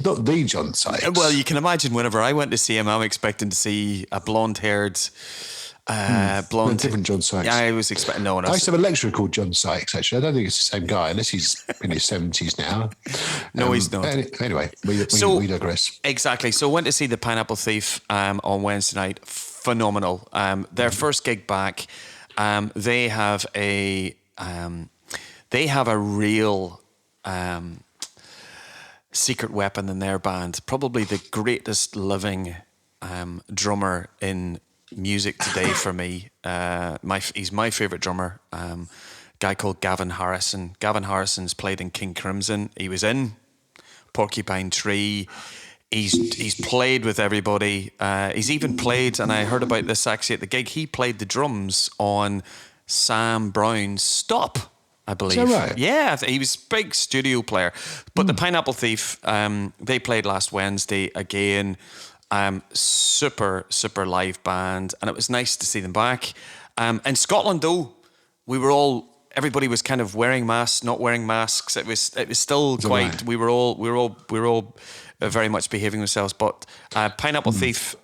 Not the John Sykes. Well, you can imagine whenever I went to see him, I'm expecting to see a blonde-haired... different John Sykes. Yeah, I was expecting no one else. I used to have a lecturer called John Sykes, actually. I don't think it's the same guy, unless he's in his 70s now. No, he's not. Anyway, we digress. Exactly. So went to see the Pineapple Thief on Wednesday night. Phenomenal. Their first gig back. They have a real secret weapon in their band. Probably the greatest living drummer in music today for me. He's my favourite drummer. Guy called Gavin Harrison. Gavin Harrison's played in King Crimson. He was in Porcupine Tree. He's played with everybody. He's even played, and I heard about this actually at the gig, he played the drums on Sam Brown's Stop, I believe. Is that right? Yeah, he was a big studio player. But the Pineapple Thief, they played last Wednesday again. Super live band, and it was nice to see them back. In Scotland, though, everybody was kind of wearing masks, not wearing masks. It was still quite. Right. We were all very much behaving themselves. But Pineapple Thief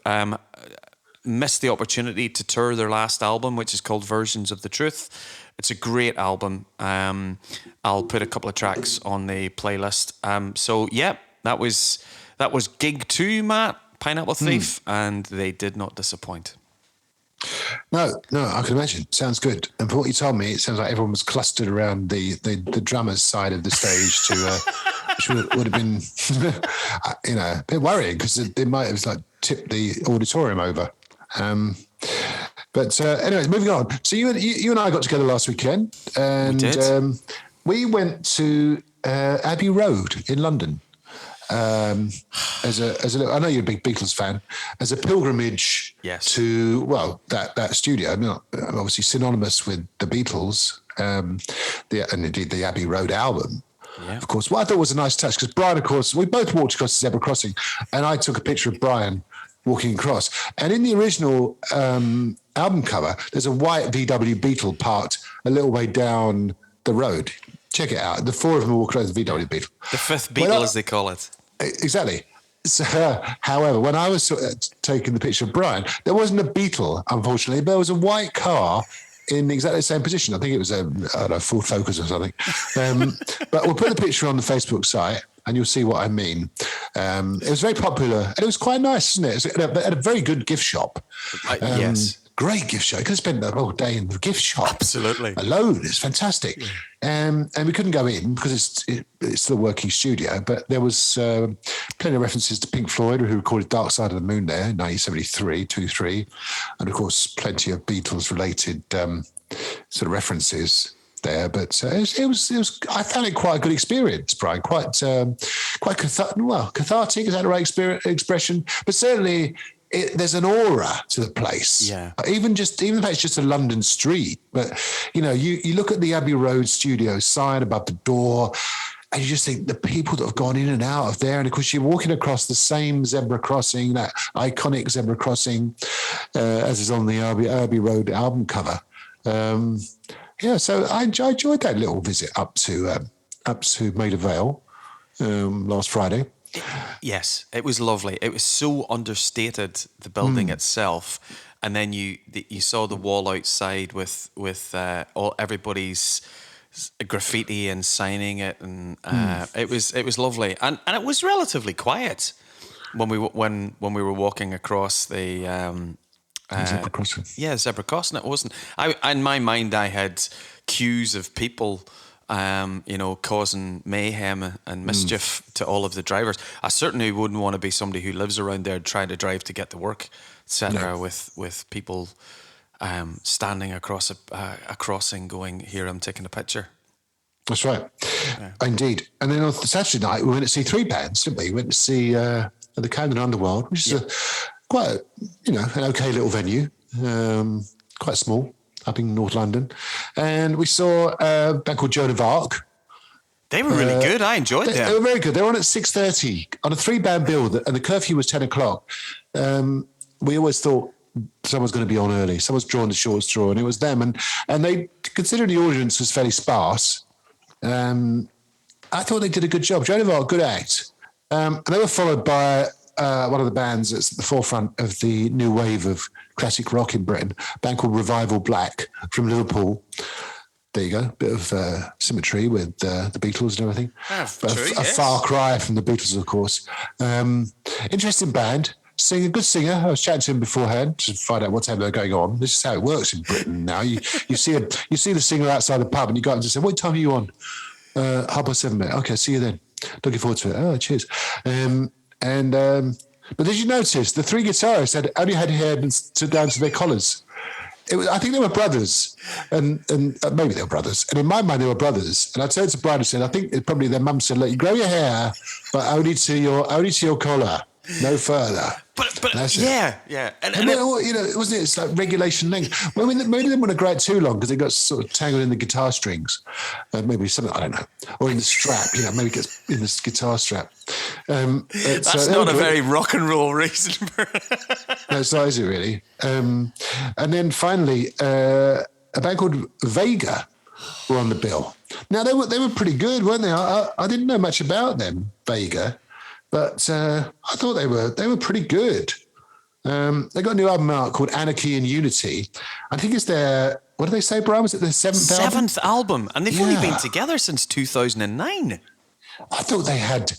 missed the opportunity to tour their last album, which is called Versions of the Truth. It's a great album. I'll put a couple of tracks on the playlist. That was gig 2, Matt. Pineapple Thief, and they did not disappoint. No, I can imagine. Sounds good. And for what you told me, it sounds like everyone was clustered around the drummer's side of the stage which would have been, a bit worrying because it might have like tipped the auditorium over. But anyways, moving on. So you and I got together last weekend, and We did. We went to Abbey Road in London. As a little, I know you're a big Beatles fan, as a pilgrimage to that studio. I mean, obviously synonymous with the Beatles, and indeed the Abbey Road album. Yeah. Of course, what I thought was a nice touch because Brian, of course, we both walked across the zebra crossing, and I took a picture of Brian walking across. And in the original album cover, there's a white VW Beetle parked a little way down the road. Check it out. The four of them walk across the VW Beetle. The fifth Beetle, as they call it. Exactly. So, however, when I was taking the picture of Brian, there wasn't a Beetle, unfortunately, but there was a white car in exactly the same position. I think it was a Ford Focus or something. But we'll put the picture on the Facebook site and you'll see what I mean. It was very popular and it was quite nice, isn't it? It was at a very good gift shop. Yes. Great gift shop. You could have spent the whole day in the gift shop. Absolutely. Alone. It's fantastic. Yeah. And we couldn't go in because it's the working studio, but there was plenty of references to Pink Floyd, who recorded Dark Side of the Moon there in 1973, 2-3. And of course, plenty of Beatles-related sort of references there. But it was. I found it quite a good experience, Brian. Quite cathartic. Is that the right expression? But certainly, there's an aura to the place. Yeah. Even if it's just a London street, but you look at the Abbey Road studio sign above the door, and you just think the people that have gone in and out of there, and of course you're walking across the same zebra crossing, that iconic zebra crossing, as is on the Abbey Road album cover. So I enjoyed that little visit up to Maida Vale last Friday. Yes, it was lovely. It was so understated, the building itself, and then you saw the wall outside with all everybody's graffiti and signing it, and it was lovely, and it was relatively quiet when we were walking across the zebra crossing. Yeah, zebra crossing. It wasn't. In my mind, I had queues of people. Causing mayhem and mischief to all of the drivers. I certainly wouldn't want to be somebody who lives around there trying to drive to get to work, etc. No. With people standing across a crossing going, here, I'm taking a picture. That's right. Yeah. Indeed. And then on Saturday night, we went to see three bands, didn't we? We went to see the Camden Underworld, which is quite an okay little venue, quite small, up in North London. And we saw a band called Joan of Arc. They were really good. I enjoyed them. They were very good. They were on at 6:30 on a 3-band bill, and the curfew was 10 o'clock. We always thought someone's going to be on early. Someone's drawn the short straw, and it was them. And they, considering the audience was fairly sparse, I thought they did a good job. Joan of Arc, good act. And they were followed by one of the bands that's at the forefront of the new wave of classic rock in Britain, a band called Revival Black from Liverpool. There you go, bit of symmetry with the Beatles and everything. A far cry from the Beatles, of course. Interesting band, a good singer. I was chatting to him beforehand to find out what's going on. This is how it works in Britain now. You see the singer outside the pub and you go up and just say, what time are you on? 7:30, mate. Okay, see you then. Looking forward to it. Oh, cheers. But did you notice the three guitarists only had hair down to their collars? I think they were brothers, and maybe they were brothers. And in my mind, they were brothers. And I turned to Brian and said, I think probably their mum said, "Look, you grow your hair, but only to your collar, no further." But yeah. And it wasn't. It's like regulation length. Maybe they didn't want to grow it too long because they got sort of tangled in the guitar strings, maybe something I don't know, or in the strap. Maybe it gets in the guitar strap. That's not a very rock and roll reason for it. No, it's not, is it really? And then finally, a band called Vega were on the bill. Now they were pretty good, weren't they? I didn't know much about them, Vega. But I thought they were pretty good. They got a new album out called Anarchy and Unity. I think it's their, what did they say, Brian? Was it their seventh album? And they've only been together since 2009. I thought they had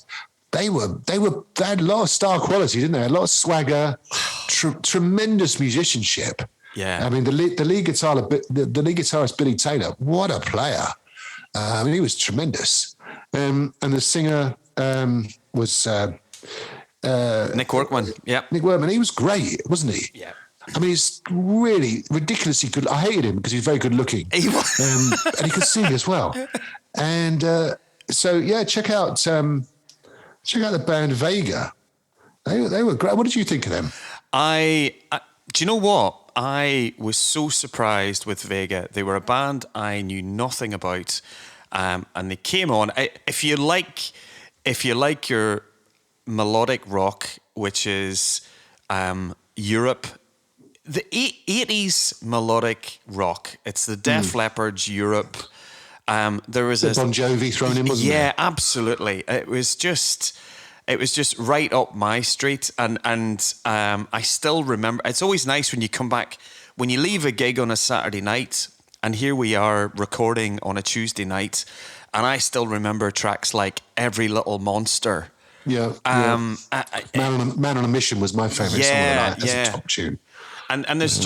a lot of star quality, didn't they? A lot of swagger, tremendous musicianship. Yeah. I mean, the lead guitarist Billy Taylor, what a player! I mean, he was tremendous. And the singer was Nick Workman. Yeah. Nick Workman. He was great, wasn't he? Yeah. I mean, he's really ridiculously good. I hated him because he's very good looking, He was. and he could sing as well. And so, yeah, check out the band Vega. They were great. What did you think of them? Do you know what? I was so surprised with Vega. They were a band I knew nothing about, and they came on. If you like your melodic rock, which is Europe, the 80s melodic rock. It's the Def Leppard's Europe. There was a Bon Jovi thrown in, wasn't there? Yeah, absolutely. It was just right up my street, and I still remember. It's always nice when you come back, when you leave a gig on a Saturday night, and here we are recording on a Tuesday night, and I still remember tracks like Every Little Monster. Yeah. Man on a Mission was my favourite song of the night. That's a top tune. And there's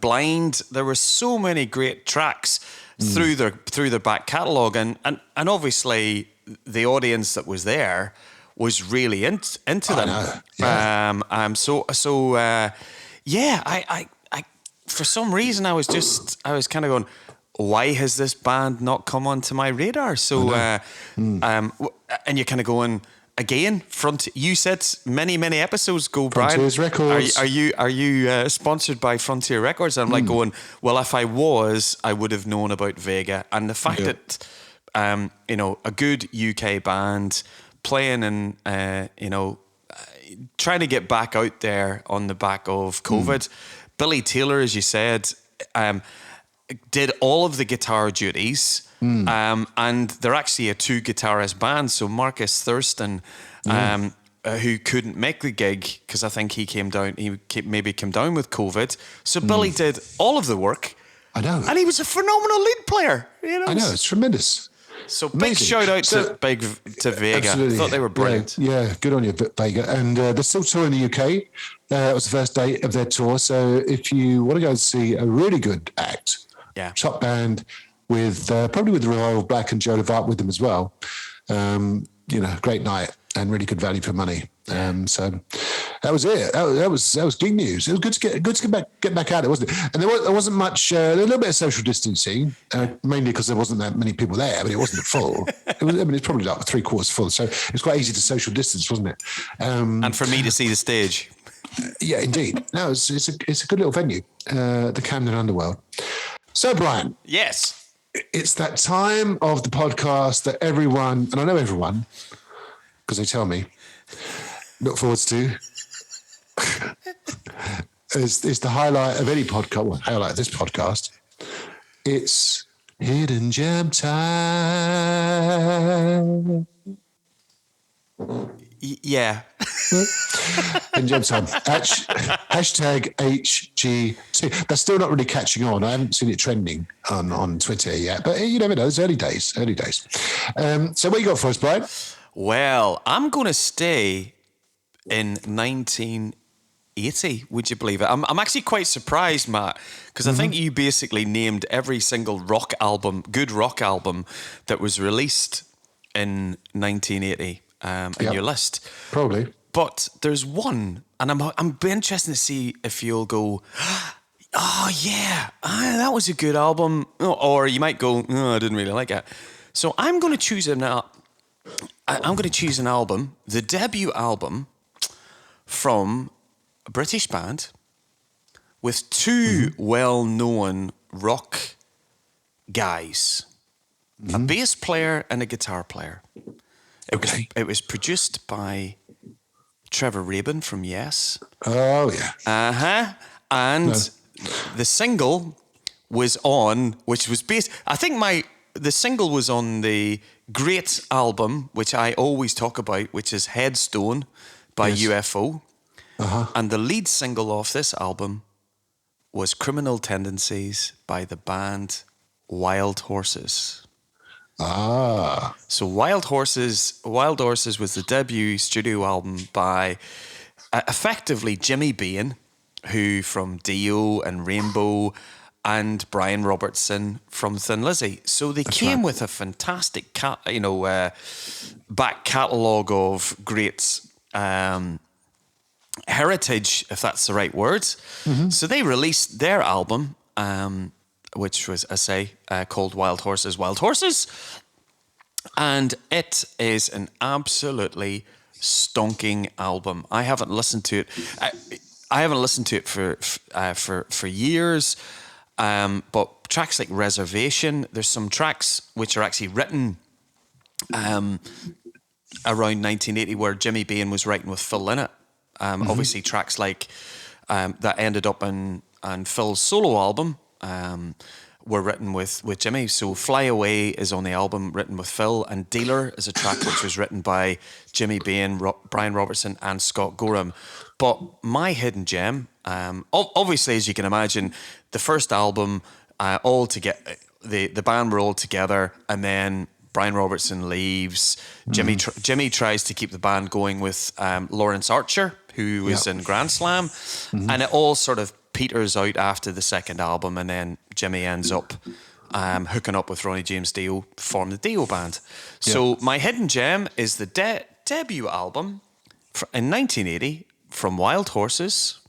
Blind. There were so many great tracks through their back catalogue, and obviously the audience that was there was really into them. I know. Yeah. I for some reason I was kind of going, why has this band not come onto my radar? So and you're kind of going again. You said many episodes ago, Brian. Frontiers Records. Are you sponsored by Frontier Records? And I'm like going, well, if I was, I would have known about Vega, and the fact that a good UK band playing and trying to get back out there on the back of COVID. Billy Taylor, as you said, did all of the guitar duties, and they're actually a 2-guitarist band. So Marcus Thurston, who couldn't make the gig because I think he came down with COVID. So Billy did all of the work. I know, and he was a phenomenal lead player. I know, it's tremendous. So big shout out to Vega. Absolutely. I thought they were brilliant. Yeah, good on you, Vega. And they're still touring the UK. It was the first day of their tour. So if you want to go and see a really good act, top band with probably with the Revival Black and Joe Levart with them as well. Great night and really good value for money. So that was it. That was gig news. It was good to get back out there, wasn't it? And there wasn't much. A little bit of social distancing, mainly because there wasn't that many people there, but it wasn't full. It's probably like 3/4 full, so it was quite easy to social distance, wasn't it? And for me to see the stage. Yeah, indeed. No, it's a good little venue, the Camden Underworld. So, Brian. Yes. It's that time of the podcast that everyone, and I know everyone, because they tell me, look forwards to. It's the highlight of any podcast. Well, highlight of this podcast. It's Hidden Gem time. Yeah. Hidden Gem time. Hashtag HGT. That's still not really catching on. I haven't seen it trending on Twitter yet, but you never know. It's early days. So what you got for us, Brian? Well, I'm going to stay in 1980. Would you believe it? I'm actually quite surprised, Matt, because I think you basically named every single good rock album that was released in 1980 in your list. Probably. But there's one, and I'm be interested to see if you'll go, oh yeah, that was a good album, or you might go, no, I didn't really like it. So I'm going to choose an album, the debut album from a British band with two well-known rock guys, a bass player and a guitar player. It was produced by Trevor Rabin from Yes. Oh, yeah. And the single was on, which was based, I think the single was on the great album, which I always talk about, which is Headstone by UFO. And the lead single off this album was Criminal Tendencies by the band Wild Horses. So Wild Horses was the debut studio album by effectively Jimmy Bain, who from Dio and Rainbow, and Brian Robertson from Thin Lizzy. So they came with a fantastic, back catalogue of great heritage, if that's the right word. Mm-hmm. So they released their album, which was, I say, called Wild Horses, Wild Horses. And it is an absolutely stonking album. I haven't listened to it. I haven't listened to it for years. But tracks like Reservation, there's some tracks which are actually written around 1980 where Jimmy Bain was writing with Phil Lynott. Obviously tracks like that ended up on Phil's solo album were written with Jimmy. So Fly Away is on the album written with Phil, and Dealer is a track which was written by Jimmy Bain, Brian Robertson and Scott Gorham. But my hidden gem, obviously, as you can imagine, the first album, all together, the band were all together, and then Brian Robertson leaves. Jimmy tries to keep the band going with Lawrence Archer, who was in Grand Slam, and it all sort of peters out after the second album, and then Jimmy ends up hooking up with Ronnie James Dio, form the Dio band. So my hidden gem is the debut album in 1980 from Wild Horses.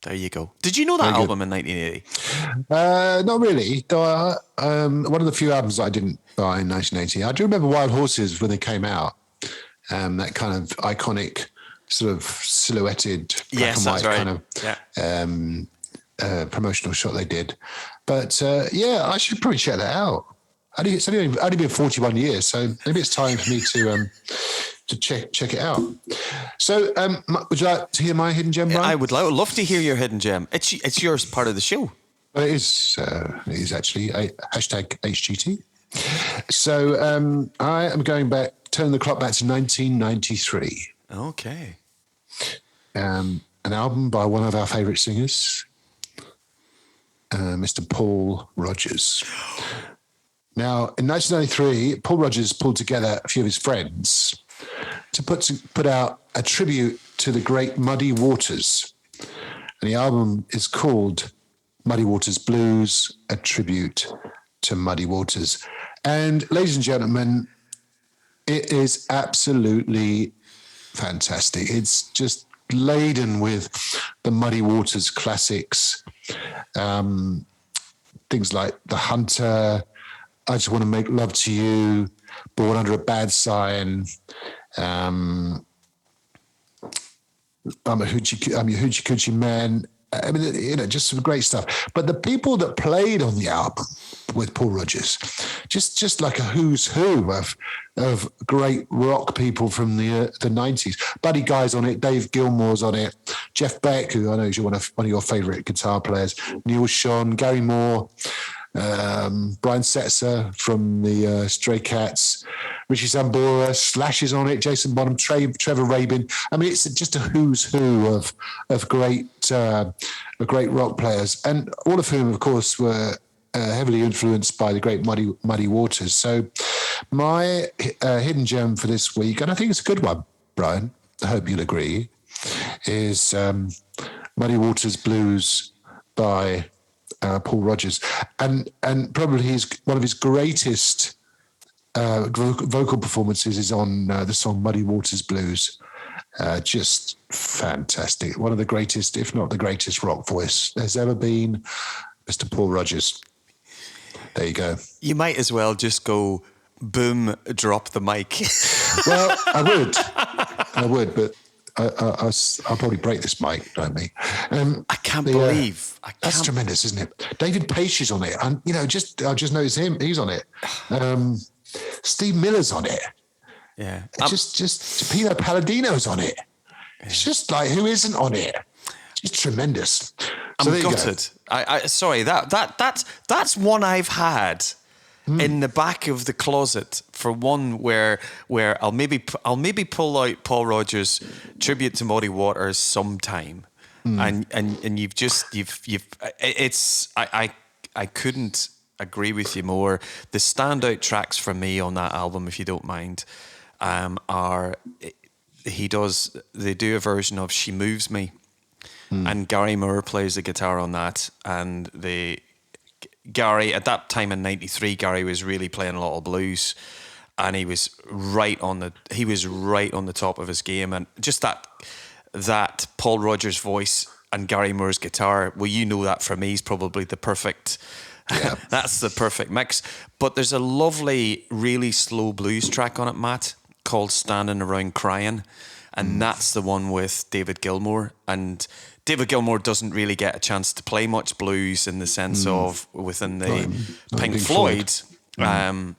There you go. Did you know that album in 1980? Not really. Though, one of the few albums I didn't buy in 1980. I do remember Wild Horses when they came out. That kind of iconic, sort of silhouetted black and white kind of promotional shot they did. But I should probably check that out. It's only been 41 years, so maybe it's time for me to check it out. So, would you like to hear my hidden gem, Brian? I would love to hear your hidden gem. It's yours, part of the show. Well, it is actually a hashtag HGT. So I am going back, turn the clock back to 1993. Okay. An album by one of our favourite singers, Mr. Paul Rodgers. Now, in 1993, Paul Rodgers pulled together a few of his friends to put out a tribute to the great Muddy Waters. And the album is called Muddy Waters Blues, a tribute to Muddy Waters. And ladies and gentlemen, it is absolutely fantastic. It's just laden with the Muddy Waters classics. Things like The Hunter, I Just Want to Make Love to You, Born Under a Bad Sign, I'm your Hoochie Coochie Man. I mean, just some great stuff. But the people that played on the album with Paul Rodgers, just like a who's who of great rock people from the 90s. Buddy Guy's on it, Dave Gilmour's on it, Jeff Beck, who I know is one of your favourite guitar players, Neil Schon, Gary Moore, Brian Setzer from the Stray Cats, Richie Sambora, Slash is on it, Jason Bonham, Trevor Rabin. I mean, it's just a who's who of great rock players, and all of whom, of course, were heavily influenced by the great Muddy Waters. So my hidden gem for this week, and I think it's a good one, Brian, I hope you'll agree, is Muddy Waters Blues by Paul Rodgers, and probably one of his greatest vocal performances is on the song Muddy Waters Blues. Just fantastic. One of the greatest, if not the greatest, rock voice there's ever been, Mr. Paul Rodgers. There you go. You might as well just go, boom, drop the mic. Well, I would, but I'll probably break this mic, don't me? I can't believe. That's tremendous, isn't it? David Page is on it. And, I just noticed him. He's on it. Steve Miller's on it. Yeah. Just Pino Palladino's on it. It's just like, who isn't on it? Just tremendous. So I'm gutted. Sorry, that's one I've had in the back of the closet for one where I'll maybe pull out Paul Rodgers' tribute to Muddy Waters sometime, and I couldn't agree with you more. The standout tracks for me on that album, if you don't mind, are they do a version of She Moves Me, and Gary Moore plays the guitar on that. And Gary, at that time in '93, Gary was really playing a lot of blues, and he was right on the top of his game. And just that Paul Rodgers voice and Gary Moore's guitar, well, you know that for me is probably the perfect. Yeah. That's the perfect mix. But there's a lovely, really slow blues track on it, Matt, called Standing Around Crying. And that's the one with David Gilmour. And David Gilmour doesn't really get a chance to play much blues in the sense of within the Pink Floyd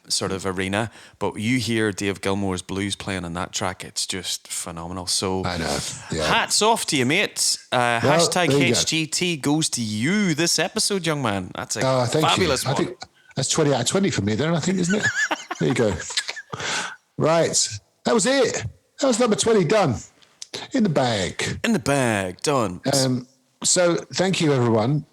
sort of arena. But you hear Dave Gilmour's blues playing on that track, it's just phenomenal. So I know. Yeah. Hats off to you, mate. Hashtag HGT goes to you this episode, young man. That's a fabulous one. I think that's 20 out of 20 for me then, I think, isn't it? There you go. Right. That was it. That was number 20 done. In the bag. In the bag. Done. So thank you, everyone.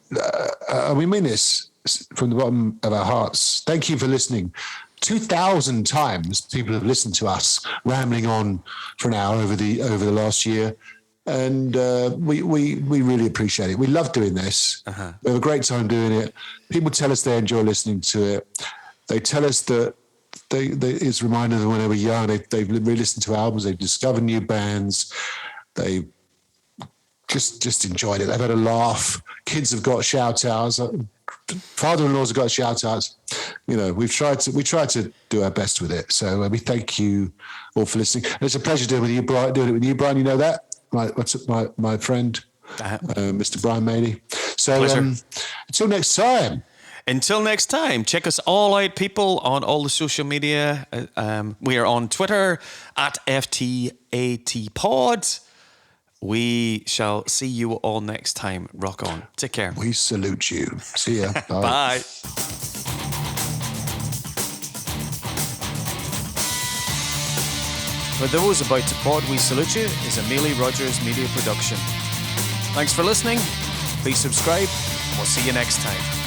We mean this from the bottom of our hearts. Thank you for listening. 2,000 times people have listened to us rambling on for an hour over the last year. And we really appreciate it. We love doing this. Uh-huh. We have a great time doing it. People tell us they enjoy listening to it. They tell us that it's reminded them when they were young. They've re-listened to albums. They've discovered new bands. They just enjoyed it. They've had a laugh. Kids have got shout outs. Father-in-laws have got shout outs. You know, we try to do our best with it. So we thank you all for listening. And it's a pleasure doing it with you, Brian. You know that. My friend, Mr. Brian Maley. So until next time. Until next time, check us all out, people, on all the social media. We are on Twitter at FTATPod. We shall see you all next time. Rock on. Take care. We salute you. See ya. Bye. Bye. For those about to pod, We Salute You is a Mealy Rogers media production. Thanks for listening. Please subscribe. We'll see you next time.